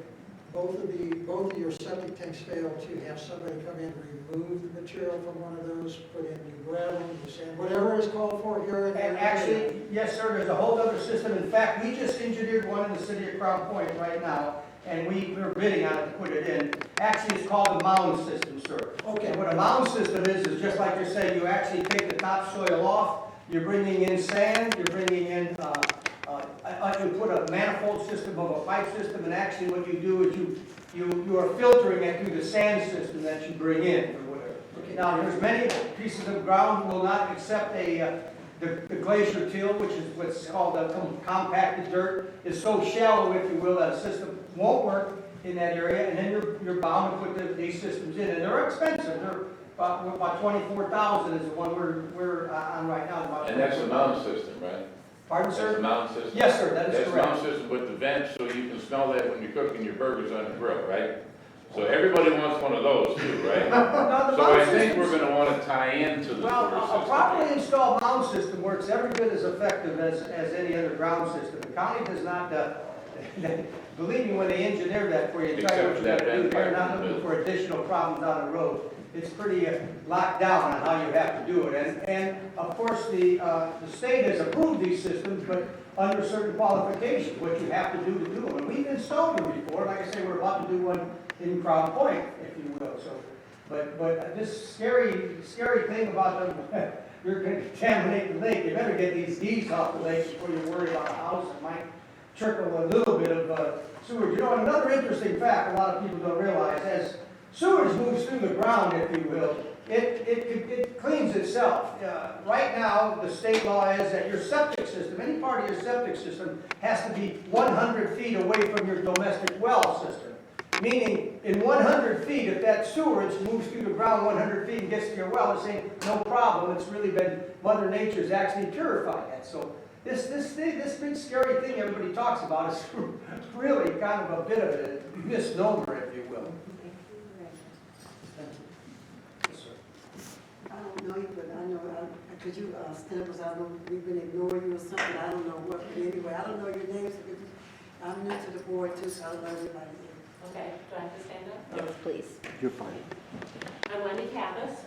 both of your septic tanks fail to have somebody come in and remove the material from one of those, put in new gravel, new sand, whatever is called for here in And the actually, yes, sir, there's a whole other system. In fact, we just engineered one in the city of Crown Point right now, and we're bidding on it to put it in. Actually, it's called a mound system, sir. Okay. And what a mound system is just like you're saying, you actually take the topsoil off, you're bringing in sand, you're bringing in, you put a manifold system of a pipe system, and actually what you do is you are filtering it through the sand system that you bring in, or whatever. Okay. Now, there's many pieces of ground will not accept the glacier till, which is what's called a compacted dirt, is so shallow, if you will, that a system won't work in that area, and then you're bound to put these systems in, and they're expensive. They're about $24,000 is the one we're on right now. About And that's a mound system, right? Pardon, That's sir? a mound system? Yes, sir, that is That's a correct. mound system with the vent, so you can smell that when you're cooking your burgers on the grill, right? So everybody wants one of those too, right? Now, the So I mound think systems- we're gonna wanna tie into the Well, sewer a system. properly installed mound system works every bit as effective as any other ground system. The county does not believe me, when they engineer that for you, tell you Except what for you that gotta do, bad they're pipe not in the looking for additional problems down the road. It's pretty locked down on how you have to do it. And of course, the state has approved these systems, but under certain qualifications, what you have to do to do them. And we've installed them before, like I say, we're about to do one in Crown Point, if you will, so. But this scary thing about them, you're gonna contaminate the lake, you better get these geese off the lake before you worry about a house that might trickle a little bit of sewage. You know, another interesting fact a lot of people don't realize, as sewage moves through the ground, if you will, it cleans itself. Right now, the state law is that your septic system, any part of your septic system, has to be 100 feet away from your domestic well system. Meaning, in 100 feet, if that sewage moves through the ground 100 feet and gets to your well, it's saying, no problem, it's really been, Mother Nature's actually purified that. So this big scary thing everybody talks about is really kind of a bit of a misnomer, if you will. I don't know you, but I know, could you stand up, because I know we've been ignoring you or something, I don't know what, but anyway, I don't know your names, I'm new to the board too, so I don't know everybody. Okay, do I have to stand up? Yes, please. You're fine. I'm Wendy Cabas.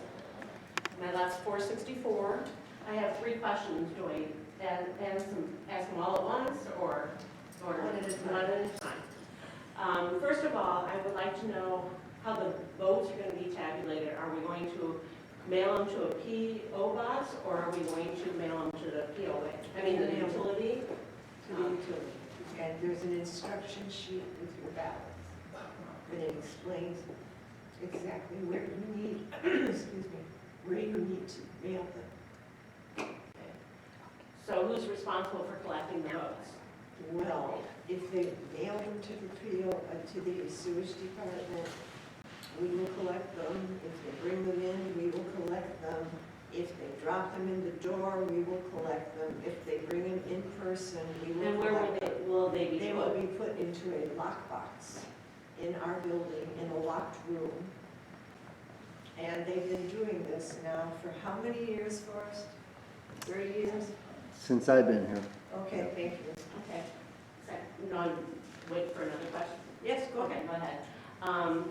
My last 464. I have 3 questions, Joy, and ask them all at once or one at a time. First of all, I would like to know how the votes are going to be tabulated. Are we going to mail them to a P.O. box, or are we going to mail them to the POA? I mean, the utility? To the utility. And there's an instruction sheet with your ballots. And it explains exactly where you need, excuse me, where you need to mail them. So who's responsible for collecting the votes? Well, if they mail them to the to the sewage department, we will collect them. If they bring them in, we will collect them. If they drop them in the door, we will collect them. If they bring them in person, we will And where collect them. will they be? They will be put into a lockbox in our building, in a locked room. And they've been doing this now for how many years, Forrest? 30 years? Since I've been here. Okay, thank you. Okay. No, wait for another question. Yes, go Okay, ahead. go ahead.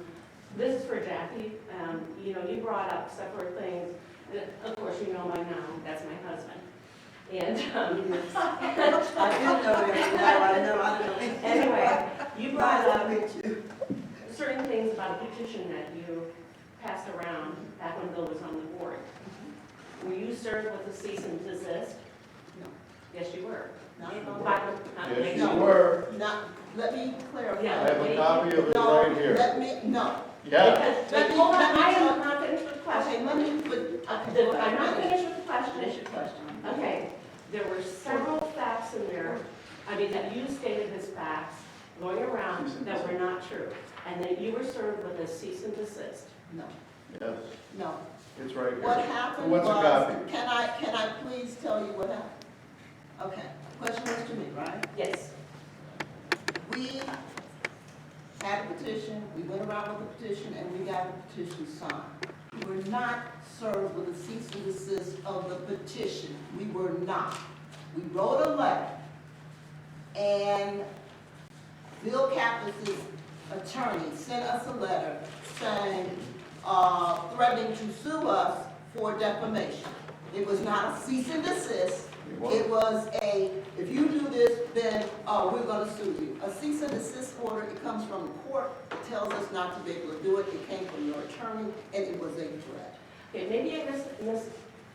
This is for Jackie. You know, you brought up separate things. Of course, you know by now, that's my husband. And, I didn't know that, I know. anyway, you brought up certain things about a petition that you passed around back when Bill was on the board. Were you served with a cease and desist? No. Yes, you were. Not Yes, you were. Not, let me clarify. Yeah. I have a copy of it No, right here. let me, no. Yeah. Because, hold on, I am not finished with the question. Okay, let me, okay. I'm not finished with the question. Finish your question. Okay, there were several facts in there, I mean, that you stated as facts going around that were not true. And that you were served with a cease and desist. No, Yes, no. it's right here. What happened What's a was, copy? can I please tell you what happened? Okay, question was to me, right? Yes. We had a petition, we went around with the petition, and we got the petition signed. We were not served with a cease and desist of the petition. We were not. We wrote a letter, and Bill Kappas' attorney sent us a letter saying, threatening to sue us for defamation. It was not a cease and desist. It was a, if you do this, then we're going to sue you. A cease and desist order, it comes from the court, it tells us not to be able to do it. It came from your attorney, and it was a threat. Okay, maybe I missed.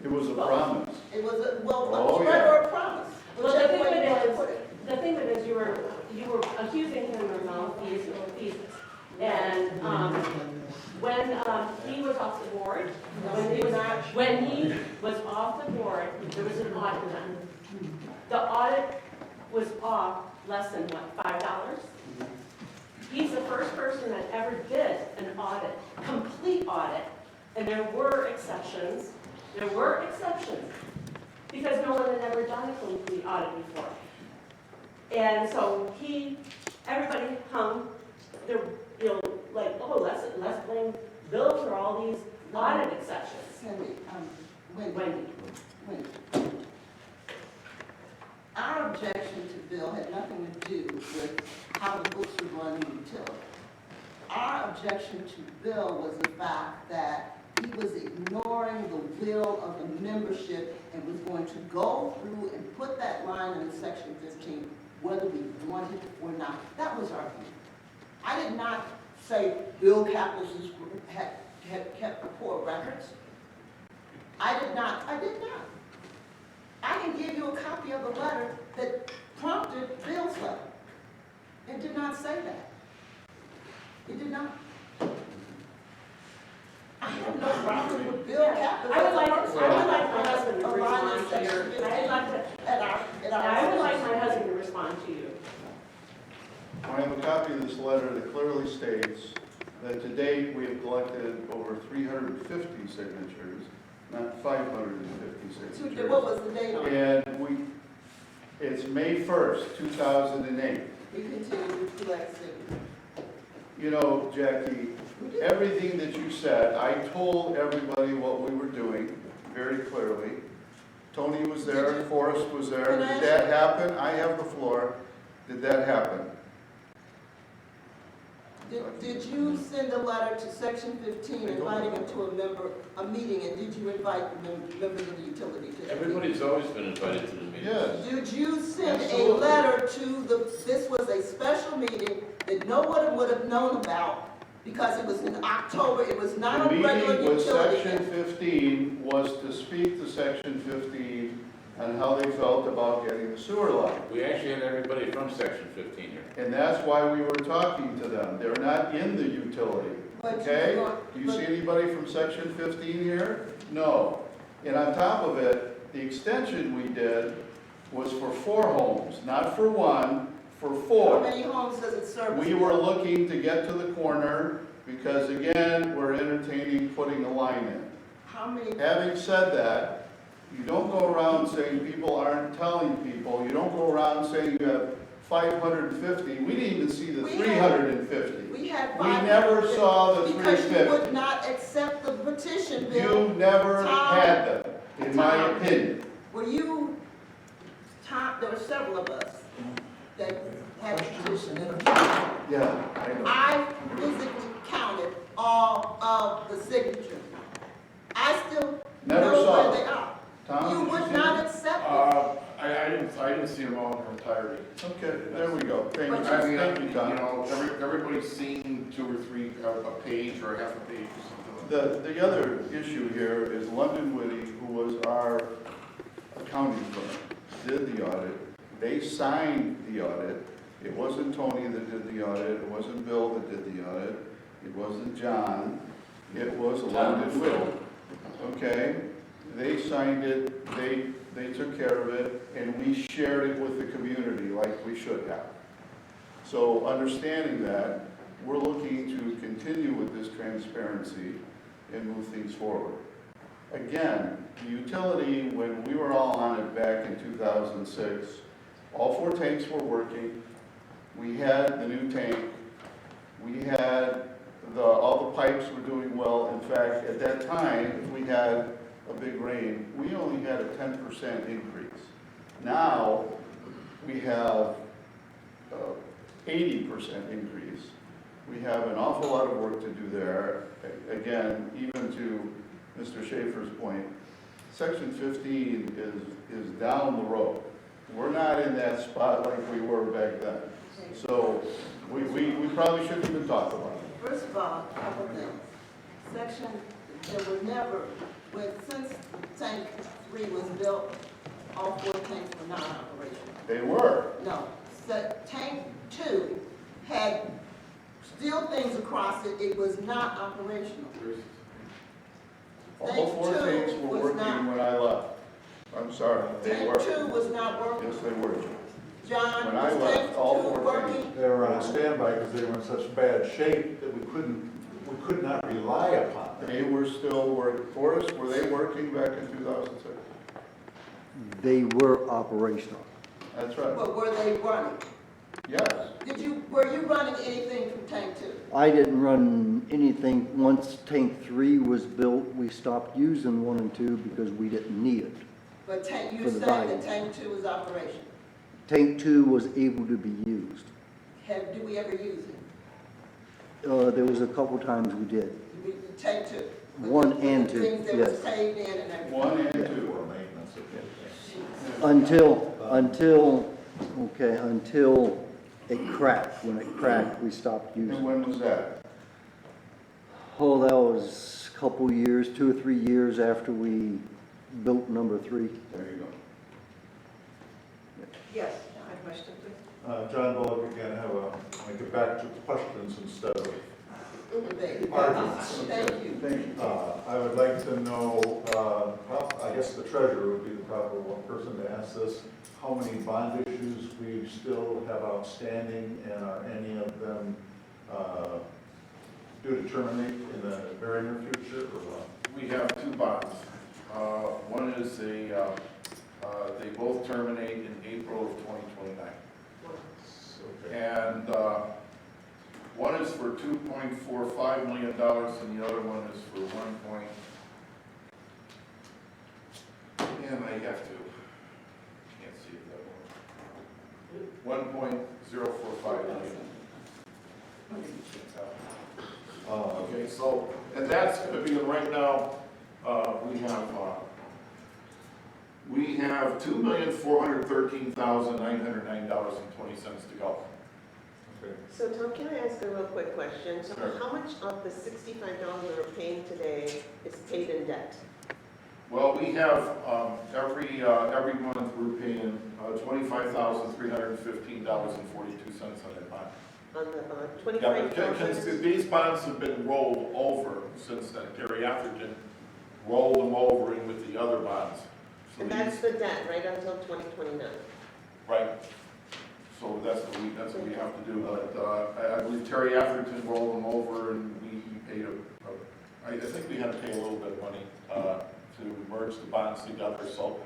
It was a promise. It was a, well, Oh, a threat yeah. or a promise. Well, the thing Whichever way you want to of put it it. is, the thing of it is, you were accusing him of malfeasance. And when he was off the board, when he was off the board, there was an audit done. The audit was off less than what, $5? He's the first person that ever did an audit, complete audit, and there were exceptions. There were exceptions because no one had ever done a complete audit before. And so everybody hung their, like, oh, let's blame Bill for all these audit exceptions. Cindy, Wendy. Wendy. Our objection to bill had nothing to do with how the books were run in the utility. Our objection to Bill was the fact that he was ignoring the will of the membership and was going to go through and put that line in section 15, whether we wanted it or not. That was our view. I did not say Bill Kaplis had kept the poor records. I did not. I can give you a copy of the letter that prompted Bill's letter. It did not say that. It did not. I have no problem with Bill Kaplis. I would like my husband to respond to your, I would like my husband to respond to you. I have a copy of this letter that clearly states that to date, we have collected over 350 signatures, not 550 signatures. What was the date on it? And it's May 1st, 2008. We continue to collect signatures. You know, Jackie, everything that you said, I told everybody what we were doing very clearly. Tony was there, Forrest was there. Did that happen? I have the floor. Did that happen? Did you send a letter to section 15 inviting him to a meeting, and did you invite members of the utility to the meeting? Everybody's always been invited to the meeting. Yes. Did you send Absolutely. a letter to this was a special meeting that no one would have known about because it was in October, it was not a regular The meeting utility. with section 15 was to speak to section 15 on how they felt about getting the sewer line. We actually had everybody from section 15 here. And that's why we were talking to them. They're not in the utility, But okay? Do you see anybody from section 15 here? No. And on top of it, the extension we did was for 4 homes, not for 1, for 4. How many homes does it service? We were looking to get to the corner because, again, we're entertaining putting a line in. How many? Having said that, you don't go around saying people aren't telling people. You don't go around saying you have 550. We didn't even see the 350. We had We 500. never saw the Because you 350. would not accept the petition, Bill. You never Tom, had them, in my Tom. opinion. Were you, Tom, there were several of us that had a petition. Yeah, I know. I physically counted all of the signatures. I still Never know saw where it. they are. Tom, You did would see not them? accept it. I didn't see them all in their entirety. Okay, there we go. Thank you, I mean, thank you, Tom. you know, everybody's seen 2 or 3, a page or a half a page or something. The other issue here is London Witty, who was our accounting firm, did the audit. They signed the audit. It wasn't Tony that did the audit. It wasn't Bill that did the audit. It wasn't John. It was London Witty. Okay? They signed it, they took care of it, and we shared it with the community like we should have. So understanding that, we're looking to continue with this transparency and move things forward. Again, the utility, when we were all on it back in 2006, all 4 tanks were working. We had the new tank. We had all the pipes were doing well. In fact, at that time, if we had a big rain, we only had a 10% increase. Now, we have 80% increase. We have an awful lot of work to do there. Again, even to Mr. Schaefer's point, section 15 is down the road. We're not in that spot like we were back then. So we probably shouldn't even talk about it. First of all, a couple of things. Section, there were never, since tank 3 was built, all 4 tanks were not operational. They were. No, tank 2 had steel things across it, it was not operational. All 4 tanks were working when I left. I'm sorry, they were. Tank 2 was not working. Yes, they were. John, When I was left, tank all 2 4 working? tanks. They were on standby because they were in such bad shape that we could not rely upon them. They were still working. Forrest, were they working back in 2006? They were operational. That's right. But were they running? Yes. Were you running anything from tank 2? I didn't run anything. Once tank 3 was built, we stopped using 1 and 2 because we didn't need it. But you For the said volume. that tank 2 was operational. tank 2 was able to be used. Do we ever use it? There was a couple times we did. We tank two? 1 and 2, Things that was yes. paved in and everything? 1 and 2. For maintenance of it. Until it cracked. When it cracked, we stopped using And it. when was that? Oh, that was a couple years, 2 or 3 years after we built number 3. There you go. Yes, my question, please. John Bullock again, I get back to questions instead of Thank you. I would like to know, I guess the treasurer would be the proper one person to ask this, how many bond issues we still have outstanding, and are any of them due to terminate in the very near future, or what? We have 2 bonds. One is they both terminate in April of 2029. And one is for $2.45 million, and the other one is for and I have to, can't see it that one. $1.045 million. Okay, so, and that's going to be, right now, we have $2,413,909.20 to go. So Tom, can I ask a real quick question? So Sure. how much of the $65 we're paying today is paid in debt? Well, we have, every month we're paying $25,315.42 on that bond. On the bond, Yeah, but 25,000? these bonds have been rolled over since then. Terry Atherton rolled them over in with the other bonds. So And these- that's the debt, right, until 2029? Right. So that's what we have to do, but I believe Terry Atherton rolled them over, and we paid I think we had to pay a little bit of money to merge the bonds together, so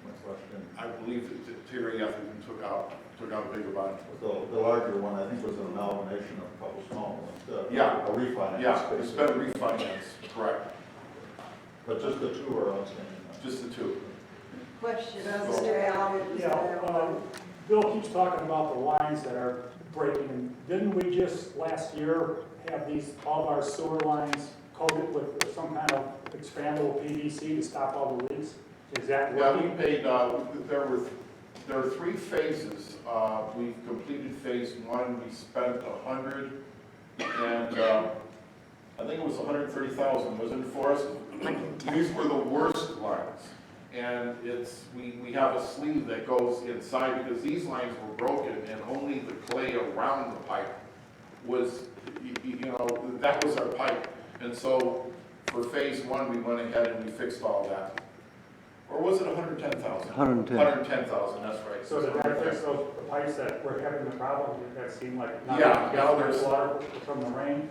My question. I believe that Terry Atherton took out a bigger bond. The larger one, I think, was an amalgamation of a couple small ones. Yeah. A refinance. Yeah, it's been refinanced, correct, But just the 2 are outstanding. just the 2. Question. Bill keeps talking about the lines that are breaking, and didn't we just last year have all of our sewer lines coated with some kind of expandable PVC to stop all the leaks? Is that Yeah, we working? paid, there are 3 phases. We've completed phase 1, we spent 100, and I think it was 130,000, wasn't it, for us? These were the worst lines. And we have a sleeve that goes inside, because these lines were broken, and only the clay around the pipe was, that was our pipe. And so for phase 1, we went ahead and we fixed all that. Or was it 110,000? 110. 110,000, that's right. So did that fix the pipes that were having the problem, that seemed like not Yeah, getting there's- water from the rain?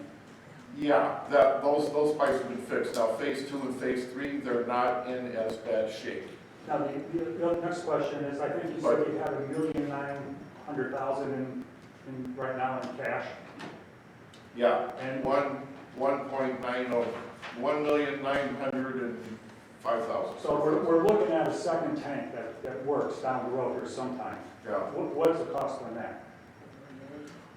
Yeah, those pipes have been fixed. Now, phase 2 and phase 3, they're not in as bad shape. Now, the next question is, I think you said you have $1,900,000 in right now in cash. Yeah, And 1,905,000. so we're looking at a second tank that works down the road here sometime. Yeah. What's the cost on that?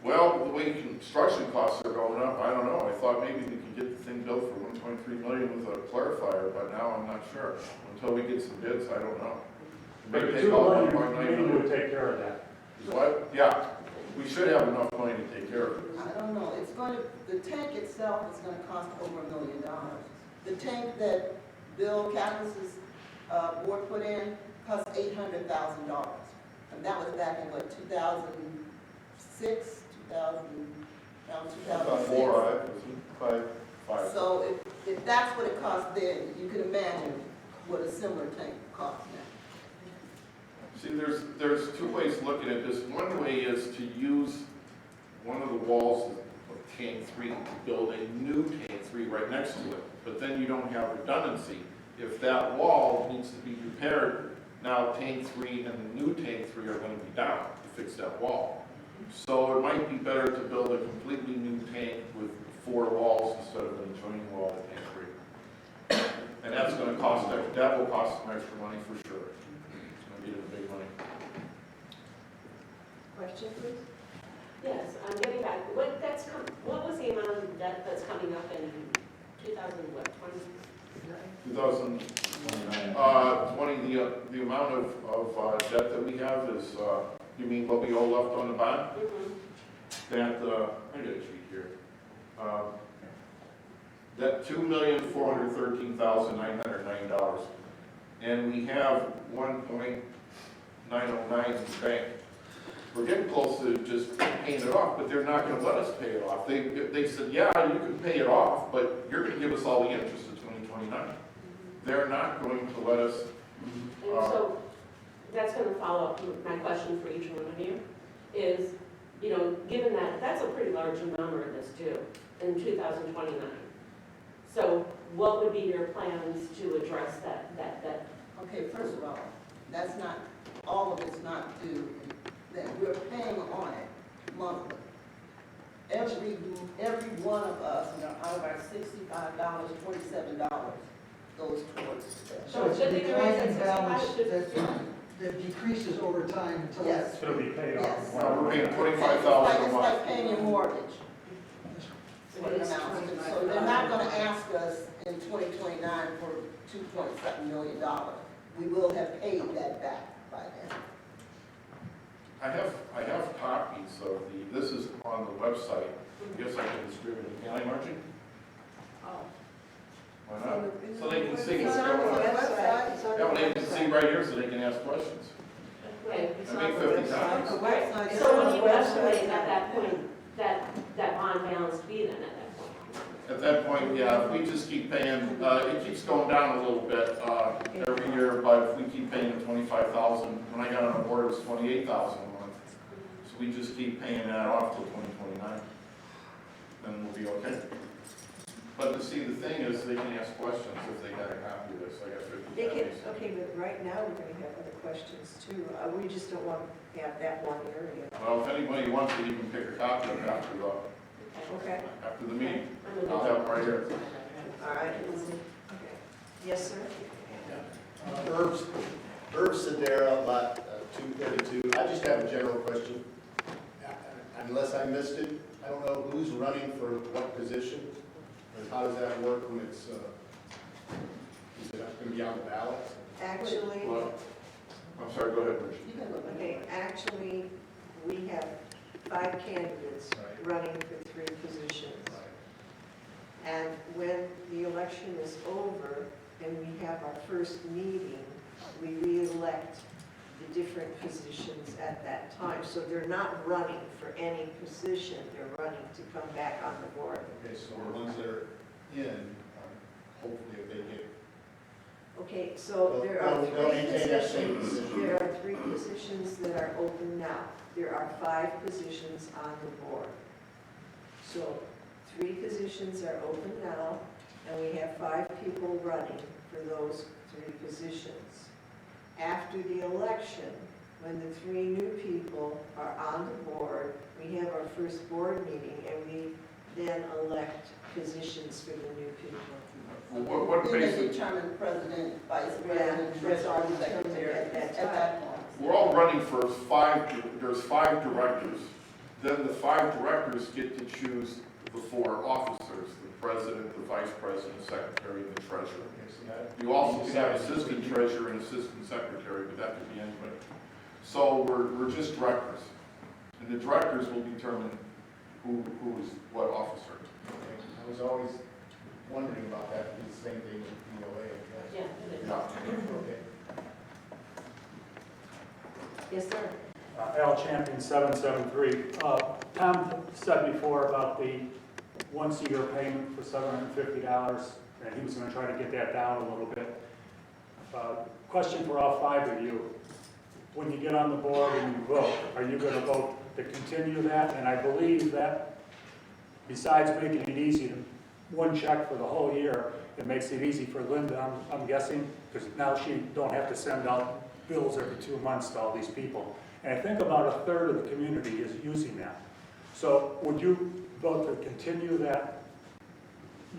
Well, the way construction costs are going up, I don't know. I thought maybe we could get the thing built for $1.3 million with a clarifier, but now I'm not sure. Until we get some bids, I don't know. It may But take $2 all million, 1.9 maybe million. would take care of that. What? Yeah, we should have enough money to take care of it. I don't know, the tank itself is gonna cost over $1 million. The tank that Bill Capus's board put in cost $800,000. And that was back in what, 2006, 2006? 5. So if that's what it cost then, you can imagine what a similar tank costs now. See, there's 2 ways of looking at this. One way is to use one of the walls of tank 3 to build a new tank 3 right next to it, but then you don't have redundancy. If that wall needs to be repaired, now tank 3 and the new tank 3 are going to be down to fix that wall. So it might be better to build a completely new tank with 4 walls instead of an adjoining wall to tank 3. And that's going to cost, that will cost some extra money for sure. It's going to be the big money. question, please? Yes, I'm getting back, what was the amount of debt that's coming up in 2029? 20, the amount of debt that we have is, you mean what we owe left on the bond? That, I got a sheet here. That $2,413,909. And we have 1.909 in the bank. We're getting close to just paying it off, but they're not gonna let us pay it off. They said, yeah, you can pay it off, but you're gonna give us all the interest in 2029. They're not going to let us. And so, that's gonna follow up my question for each one of you, is, you know, given that, that's a pretty large number that's due in 2029. So what would be your plans to address that debt? Okay, first of all, that's not, all of it's not due, that we're paying on it monthly. Every one of us, you know, out of our $65, $27 goes towards that. So it's a declining balance that decreases over time until. Yes. It's gonna be paid off. Yes. Well, we're paying $25,000 a It's month. like paying your mortgage. What it amounts to. So they're not gonna ask us in 2029 for $2.7 million. We will have paid that back by then. I have copies of this is on the website. I guess I can distribute it. Can I, Margie? Oh. Why not? So they can see It's what's on going the on. website. It's on the Yeah, well, they can see website. right here so they can ask questions. Okay. It's I on make the 50 website. copies. Right, It's so on what do the you website. estimate at that point, that bond balance to be then at that point? At that point, yeah, if we just keep paying, it keeps going down a little bit every year, but if we keep paying the $25,000, when I got on the board, it was $28,000 a month. So we just keep paying that off till 2029, then we'll be okay. But to see, the thing is, they can ask questions if they got a copy of this. I got 50 They can, copies. okay, but right now, we're gonna have other questions too. We just don't want to have that one area. Well, if anybody wants it, you can pick a copy of it Okay, after the meeting. I'm I'll gonna- have it right here. all right. Okay. Yes, sir? Irv Sedera, lot 232. I just have a general question. Unless I missed it, I don't know who's running for what position, or how does that work when it's, is it going to be on the ballot? Actually, Well, I'm sorry, go ahead, Richard. okay, actually, we have 5 candidates running for 3 positions. And when the election is over and we have our first meeting, we re-elect the different positions at that time. So they're not running for any position, they're running to come back on the board. Okay, so the ones that are in, hopefully if they get, Okay, so there are They'll 3 maintain that same positions, position. there are 3 positions that are open now. There are 5 positions on the board. So 3 positions are open now, and we have 5 people running for those 3 positions. After the election, when the 3 new people are on the board, we have our first board meeting, and we then elect positions for the new people. What Then they basic, determine president, vice Yeah, president, that's all treasurer, determined secretary at that at time. that point. we're all running for 5, there's 5 directors. Then the 5 directors get to choose the 4 officers, the president, the vice president, secretary, and the treasurer. You also can have assistant treasurer and assistant secretary, but that could be anybody. So we're just directors. And the directors will determine who is what officer. I was always wondering about that, it's the same thing with POA, I guess. Yeah, it is. Yeah. Okay. Yes, sir. Al Champion 773. Tom said before about the once-a-year payment for $750, and he was going to try to get that down a little bit. Question for all 5 of you. When you get on the board and you vote, are you going to vote to continue that? And I believe that besides making it easy, one check for the whole year, it makes it easy for Linda, I'm guessing, because now she don't have to send out bills every 2 months to all these people. And I think about a third of the community is using that. So would you vote to continue that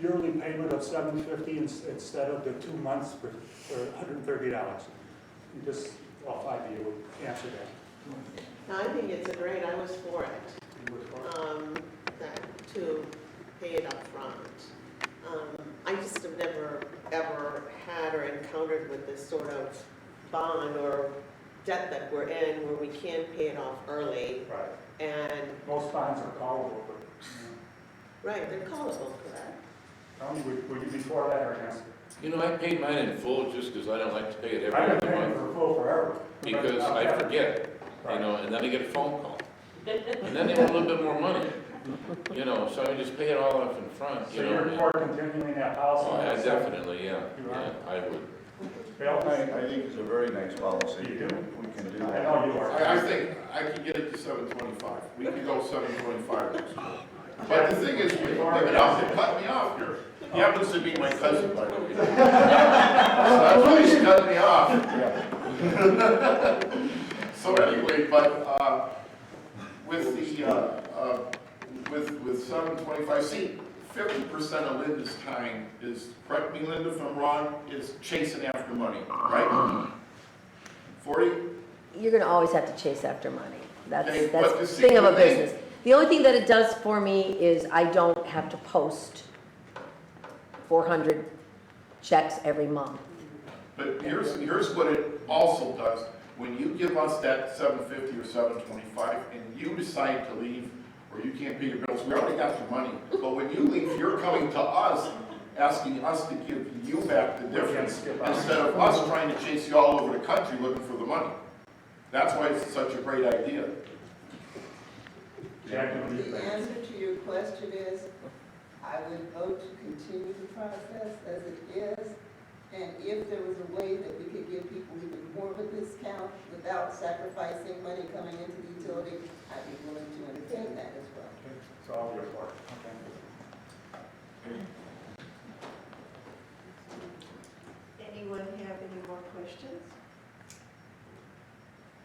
yearly payment of $750 instead of the 2 months for $130? You just, all 5 of you would answer that. No, I think it's I was for it, to pay it up front. I just have never, ever had or encountered with this sort of bond or debt that we're in where we can pay it off early. Right. And, Most bonds are callable, but, right, they're callable, correct? tell me, were you before that or against it? You know, I paid mine in full just because I don't like to pay it I've every been other paying month. for full forever. Because I forget, you know, and then I get a phone call. And then they want a little bit more money, you know, so I just pay it all off in front, So you know. you're for continuing that policy? Oh, yeah, definitely, yeah, You are? yeah, I would. Bill? I think it's a very nice policy. You do? We can do I that. know you are. I think I could get it to 725. We could go 725 next year. But the thing is, they're cut me off here. He happens to be my cousin, by the way. So that's why he's cut me off. So anyway, but, with the, with 725, see, 50% of Linda's time is, correct me Linda if I'm wrong, is chasing after money, right? 40? You're gonna always have to chase after money. Okay, That's but the you see, thing of a the thing- business. The only thing that it does for me is I don't have to post 400 checks every month. But here's what it also does. When you give us that 750 or 725 and you decide to leave or you can't pay your bills, we already got your money. But when you leave, you're coming to us, asking us to give you back the difference instead of us trying to chase you all over the country looking for the money. That's why it's such a great idea. Jack, what do you The think? answer to your question is, I would vote to continue the process as it is. And if there was a way that we could give people even more of a discount without sacrificing money coming into the utility, I'd be willing to entertain that as well. So I'll be a part. Okay. Anyone have any more questions?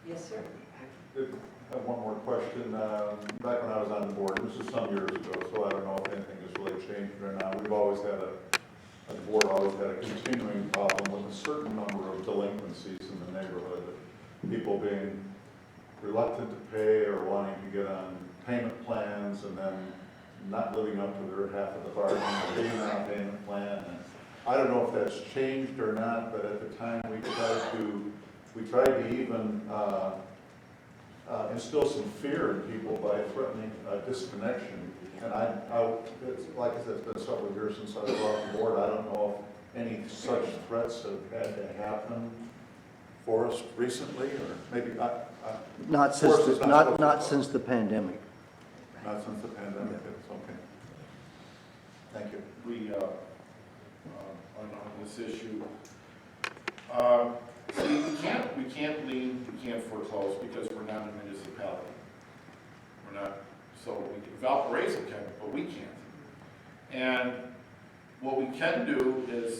Yes, sir. I have one more question. Back when I was on the board, this is some years ago, so I don't know if anything has really changed or not. We've always had the board always had a continuing problem with a certain number of delinquencies in the neighborhood. People being reluctant to pay or wanting to get on payment plans and then not living up to their half of the bargain or being on a payment plan. And I don't know if that's changed or not, but at the time we tried to even instill some fear in people by threatening disconnection. And like I said, it's been several years since I was on the board. I don't know if any such threats have had to happen for us recently, or maybe Not since the pandemic. not since the pandemic. It's okay. Thank you. We, on this issue, see, we can't lien, we can't foreclose because we're not a municipality. We're not, so Valparaiso can, but we can't. And what we can do is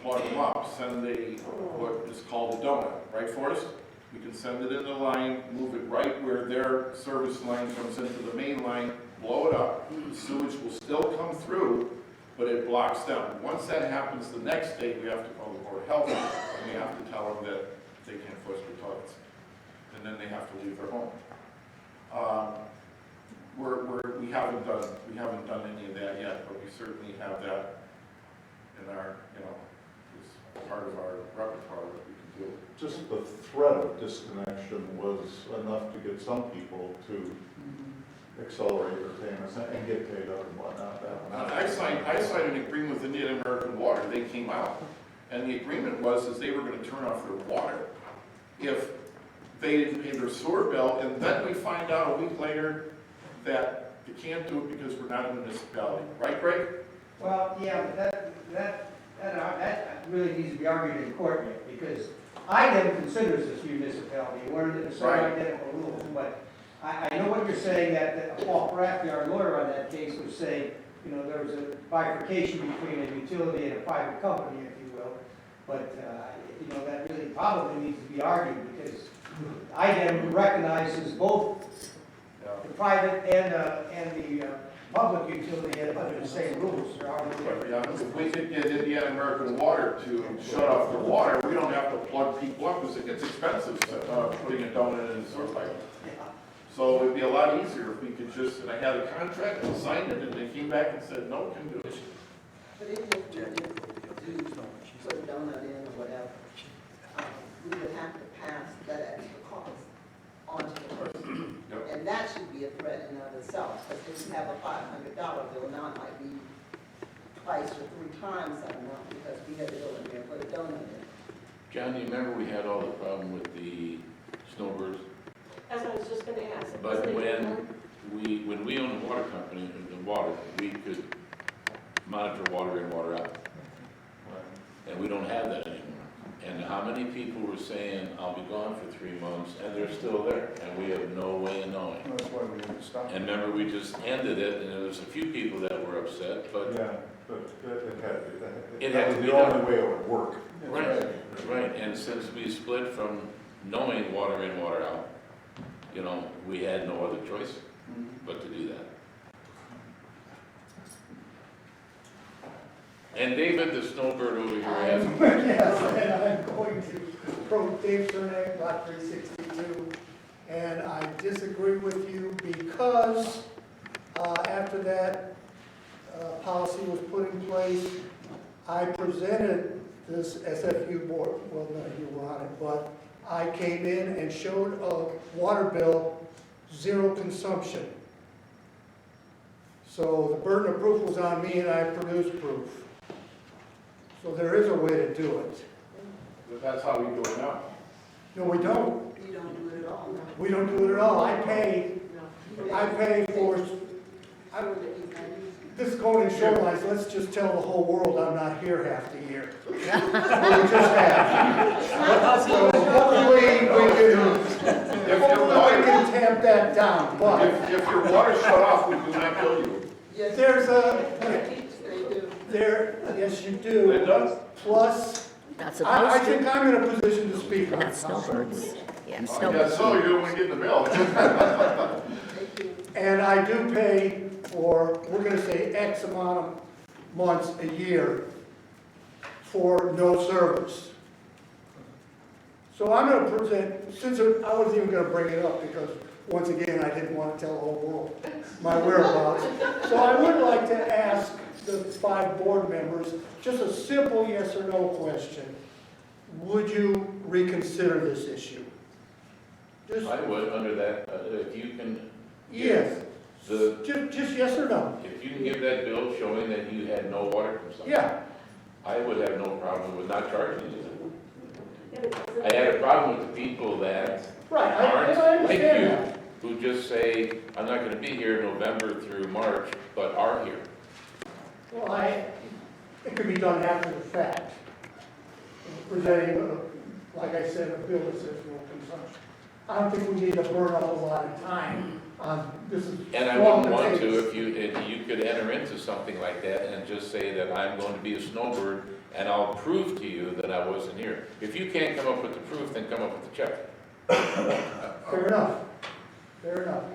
plug them up, send what is called a donut, right, Forrest? We can send it in the line, move it right where their service line comes into the main line, blow it up. The sewage will still come through, but it blocks down. Once that happens, the next day we have to call the Board of Health, and we have to tell them that they can't flush their toilets. And then they have to leave their home. We haven't done any of that yet, but we certainly have that in our, it's part of our repertoire that we can do. Just the threat of disconnection was enough to get some people to accelerate their payments and get paid up and whatnot. I signed an agreement with Indian American Water. They came out, and the agreement was they were going to turn off their water if they didn't pay their sewer bill, and then we find out a week later that you can't do it because we're not a municipality. Right, Greg? Well, yeah, but that really needs to be argued in court yet, because IDEM considers this municipality. We're in the same identical rules, but I know what you're saying, that Paul Paraffi, our lawyer on that case, was saying, there was a bifurcation between a utility and a private company, if you will. But, that really probably needs to be argued, because IDEM recognizes both the private and the public utility under the same rules. If we could get Indiana American Water to shut off their water, we don't have to plug people up because it gets expensive putting a donut in the sewer pipe. So it'd be a lot easier if we could just, and I had a contract and signed it, and they came back and said, no, can do it. But even if we did put a donut in or whatever, we would have to pass that extra cost onto the person. Yep. And that should be a threat in and of itself, because if you have a $500 bill, now it might be twice or 3 times that amount, because we had to go in there and put a donut in. John, do you remember we had all the problem with the snowbirds? As I was just gonna ask. But when we owned the water company, the water, we could monitor water in, water out. And we don't have that anymore. And how many people were saying, I'll be gone for 3 months, and they're still there, and we have no way of knowing. That's why we need to stop. And remember, we just ended it, and there was a few people that were upset, but. Yeah, but it had to be. It had to be the done. only way it would work. Right, right, and since we split from knowing water in, water out, you know, we had no other choice but to do that. And David, the snowbird over here, has. Yes, and I'm going to quote Dave Cernak, Lot 362, and I disagree with you because after that policy was put in place, I presented this SFU board, well, no, you were on it, but I came in and showed a water bill, 0 consumption. So the burden of proof was on me and I produced proof. So there is a way to do it. But that's how we do it now. No, we don't. You don't do it at all, no. We don't do it at all. I pay for, this is going in shorelines, let's just tell the whole world I'm not here half the year. We just have. So hopefully we can tamp that down, but. If your water's shut off, we do not bill you. There's yes, you do. It does? Plus, Not I supposed think to. I'm in a position to speak on Not it. snowbirds. Yeah, I guess snowbirds. so, you don't want to get in the bill. And I do pay for, we're gonna say X amount of months a year for no service. So I'm gonna present, since I wasn't even gonna bring it up because, once again, I didn't want to tell the whole world my whereabouts. So I would like to ask the 5 board members, just a simple yes or no question. Would you reconsider this issue? Just, I would, under that, if you can. yes, The, just yes or no? if you can give that bill showing that you had no water consumption. Yeah. I would have no problem with not charging you. I had a problem with the people that Right, aren't I like understand you, that. who just say, I'm not gonna be here November through March, but are here. Well, it could be done after the fact. Presenting, like I said, a bill that says no consumption. I don't think we need to burn up a lot of time on this. And I wouldn't want to if you could enter into something like that and just say that I'm going to be a snowbird and I'll prove to you that I wasn't here. If you can't come up with the proof, then come up with the check. Fair enough. Fair enough.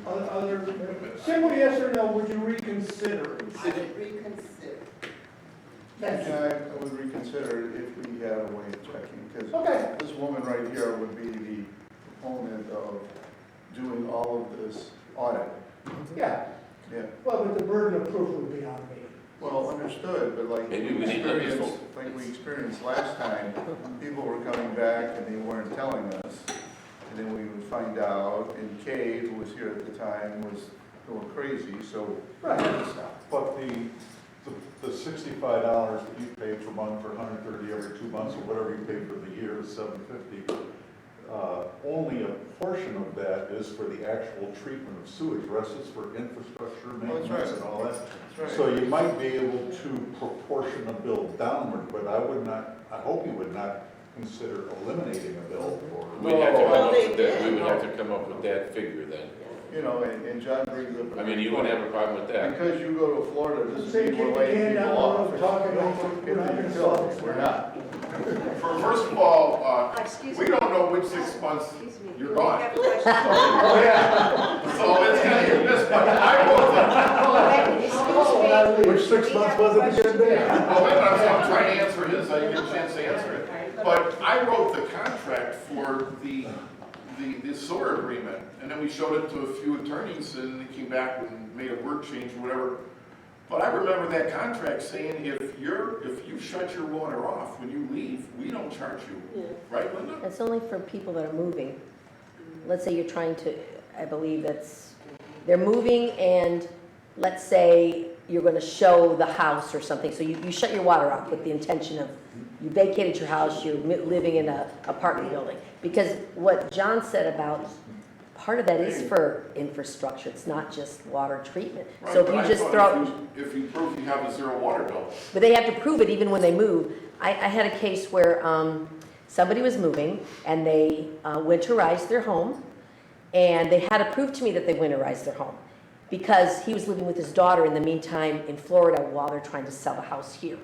Other, simple yes or no, would you reconsider? I would reconsider. Thank you. I would reconsider it if we had a way of checking, because Okay. this woman right here would be the proponent of doing all of this audit. Yeah. Yeah. Well, but the burden of proof would be on me. Well, understood, but like Maybe we need to we experienced last time, people were coming back and they weren't telling us. And then we would find out, and Kay, who was here at the time, was going crazy, so. Right. But the $65 that you pay per month for 130 every 2 months, or whatever you pay for the year, is $750. Only a portion of that is for the actual treatment of sewage. The rest is for infrastructure, maintenance, and all that. So you might be able to proportion a bill downward, but I hope you would not consider eliminating a bill for. We'd have to come up with that, we would have to come up with that figure then. You know, and John brings up. I mean, you wouldn't have a problem with that. Because you go to Florida, this Say, is kick we're the laying can people down the off. road, talking about, we're not gonna solve this. We're not. First of all, Excuse we me. don't know which 6 months Excuse me. you're We gone. have a question. Oh, yeah. So it's kind of hit and miss, but I wrote Excuse me. Which 6 months was it again, Dan? I'm trying to answer his, I didn't get a chance to answer it. But I wrote the contract for the the sewer agreement, and then we showed it to a few attorneys, and they came back and made a word change or whatever. But I remember that contract saying if you shut your water off when you leave, we don't charge you, right, Linda? It's only for people that are moving. Let's say you're trying to, I believe they're moving, and let's say you're gonna show the house or something, so you shut your water off with the intention of, you vacated your house, you're living in an apartment building. Because what John said about, part of that is for infrastructure, it's not just water treatment. Right, So if but you I just thought throw, if you prove you have a zero water bill. but they have to prove it even when they move. I had a case where somebody was moving, and they winterized their home, and they had to prove to me that they winterized their home, because he was living with his daughter in the meantime in Florida while they're trying to sell the house here.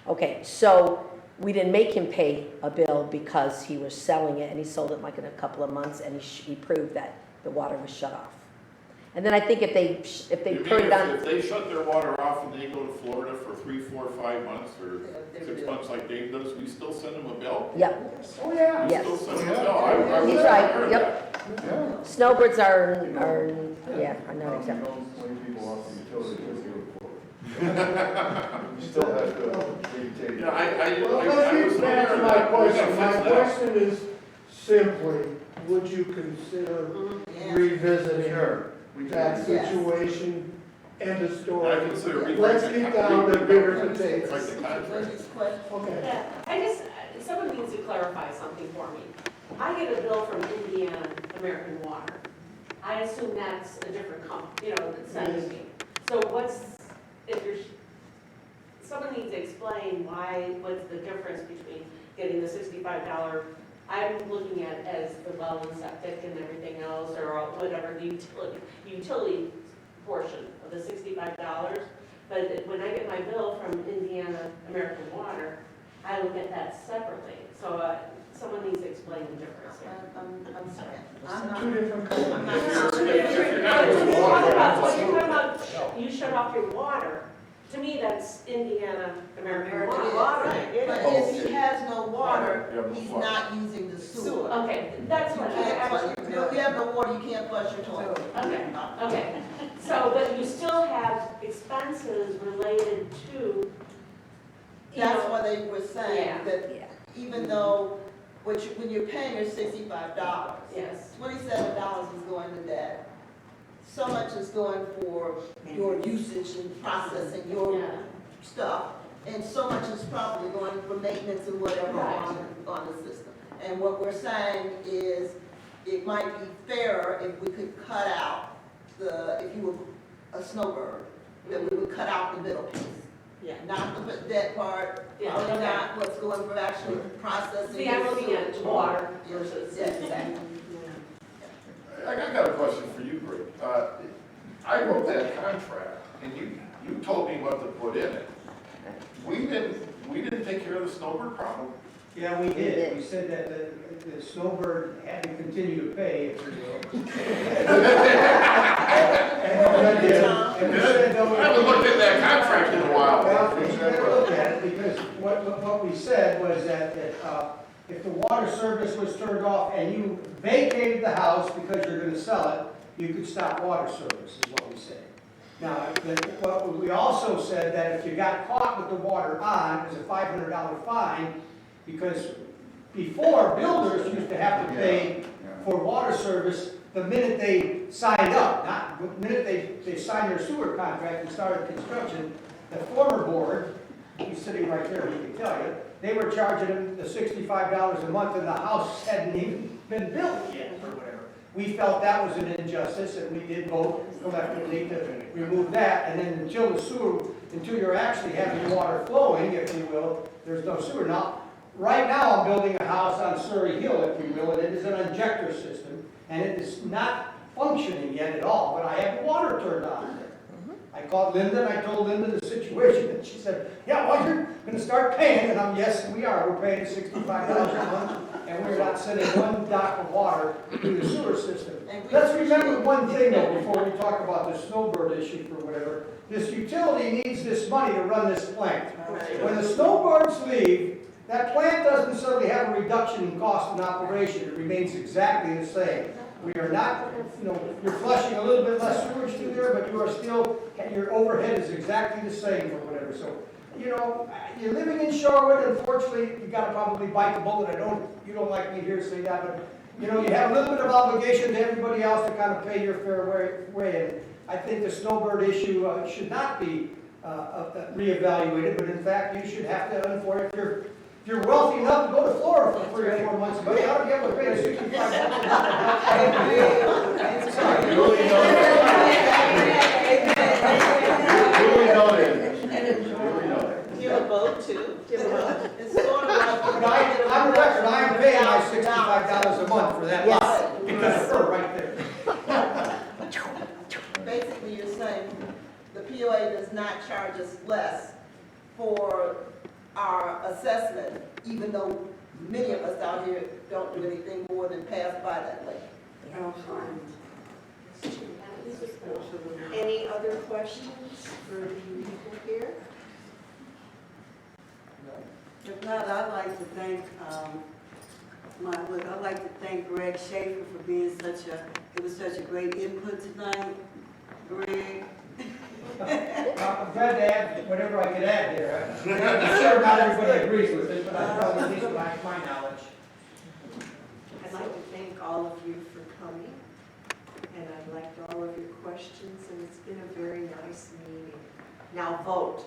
Okay, so we didn't make him pay a bill because he was selling it, and he sold it like in a couple of months, and he proved that the water was shut off. And then I think if they You mean put it on, if they shut their water off and they go to Florida for 3, 4, 5 months or 6 months like Dave does, we still send them a bill? yep, Oh, yeah. yes. We still send them a bill. I He's was- right, heard yep. that. Yeah. Snowbirds are not exempt. People off the utility is You still have to maintain. Yeah, I Well, was let me aware answer of my that. We gotta question. My fix that. question is simply, would you consider revisiting that situation? End of I story. consider Let's rewriting get the down to bigger Like potatoes. the contract. Okay. Yeah, someone needs to clarify something for me. I get a bill from Indiana American Water. I assume that's a different company, that sends me. So someone needs to explain what's the difference between getting the $65, I'm looking at as the well and septic and everything else, or whatever, the utility portion of the $65. But when I get my bill from Indiana American Water, I look at that separately. So someone needs to explain the difference here. I'm sorry. Two different companies. If you're not doing water, When you're talking about you shut off your water, to me, that's Indiana American Water. But if he has no water, You have no he's water. not using the sewer. Okay, that's You what I can't flush, actually. if you have no water, you can't flush your toilet. Okay. So, but you still have expenses related to, That's what they were saying, Yeah. that even though, when you're paying your $65, yes. $27 is going to that. So much is going for your usage and processing your Yeah. stuff, and so much is probably going for maintenance and whatever on the system. And what we're saying is, it might be fairer if we could cut out if you were a snowbird, that we would cut out the middle piece. Yeah. Not the dead part, Yeah, probably okay. not what's going for actually processing. See, I'm looking at the water Yeah, versus. exactly. I got a question for you, Greg. I wrote that contract, and you told me what to put in it. We didn't take care of the snowbird problem? Yeah, we did. We said that the snowbird had to continue to pay, if you will. And we did. And we said, no, I haven't looked at that contract in a while. Well, we better look at it, because what we said was that if the water service was turned off and you vacated the house because you're gonna sell it, you could stop water service, is what we said. Now, what we also said that if you got caught with the water on, it was a $500 fine, because before, builders used to have to pay for water service the minute they signed up, not the minute they signed their sewer contract and started construction. The former board, he's sitting right there, he can tell you, they were charging them the $65 a month, and the house hadn't even been built yet, or whatever. We felt that was an injustice, and we did vote collectively to remove that, and then until you're actually having water flowing, if you will, there's no sewer. Now, right now, I'm building a house on Surrey Hill, if you will, and it is an injector system, and it is not functioning yet at all, but I have water turned on there. I called Linda, and I told Linda the situation, and she said, yeah, well, you're gonna start paying, and yes, we are, we're paying $65 a month, and we're not sending one drop of water through the sewer system. Let's remember one thing, though, before we talk about the snowbird issue or whatever. This utility needs this money to run this plant. When the snowbirds leave, That plant doesn't suddenly have a reduction in cost and operation, it remains exactly the same. We are not, you're flushing a little bit less sewage through there, but you are still, your overhead is exactly the same or whatever. So, you're living in Shorewood, unfortunately, you gotta probably bite the bullet. You don't like me here to say that, but, you have a little bit of obligation to everybody else to kind of pay your fair way. And I think the snowbird issue should not be reevaluated, but in fact, you should have to, if you're wealthy enough to go to Florida for 3 or 4 months, but you ought to be able to pay $65. Sorry. Duly noted. Duly noted. Do you have a vote too? Do you have a vote? It's sort of like. I'm a record, I am paying my $65 a month for that lot, because of her right there. Basically, you're saying the POA does not charge us less for our assessment, even though many of us out here don't do anything more than pass by that lake. Any other questions for the people here? If not, I'd like to thank, I'd like to thank Greg Schaefer for being it was such a great input tonight. Greg. I'm glad to add whatever I could add there. I'm sure not everybody agrees with it, but I probably at least my knowledge. I'd like to thank all of you for coming, and I'd like all of your questions, and it's been a very nice meeting. Now vote.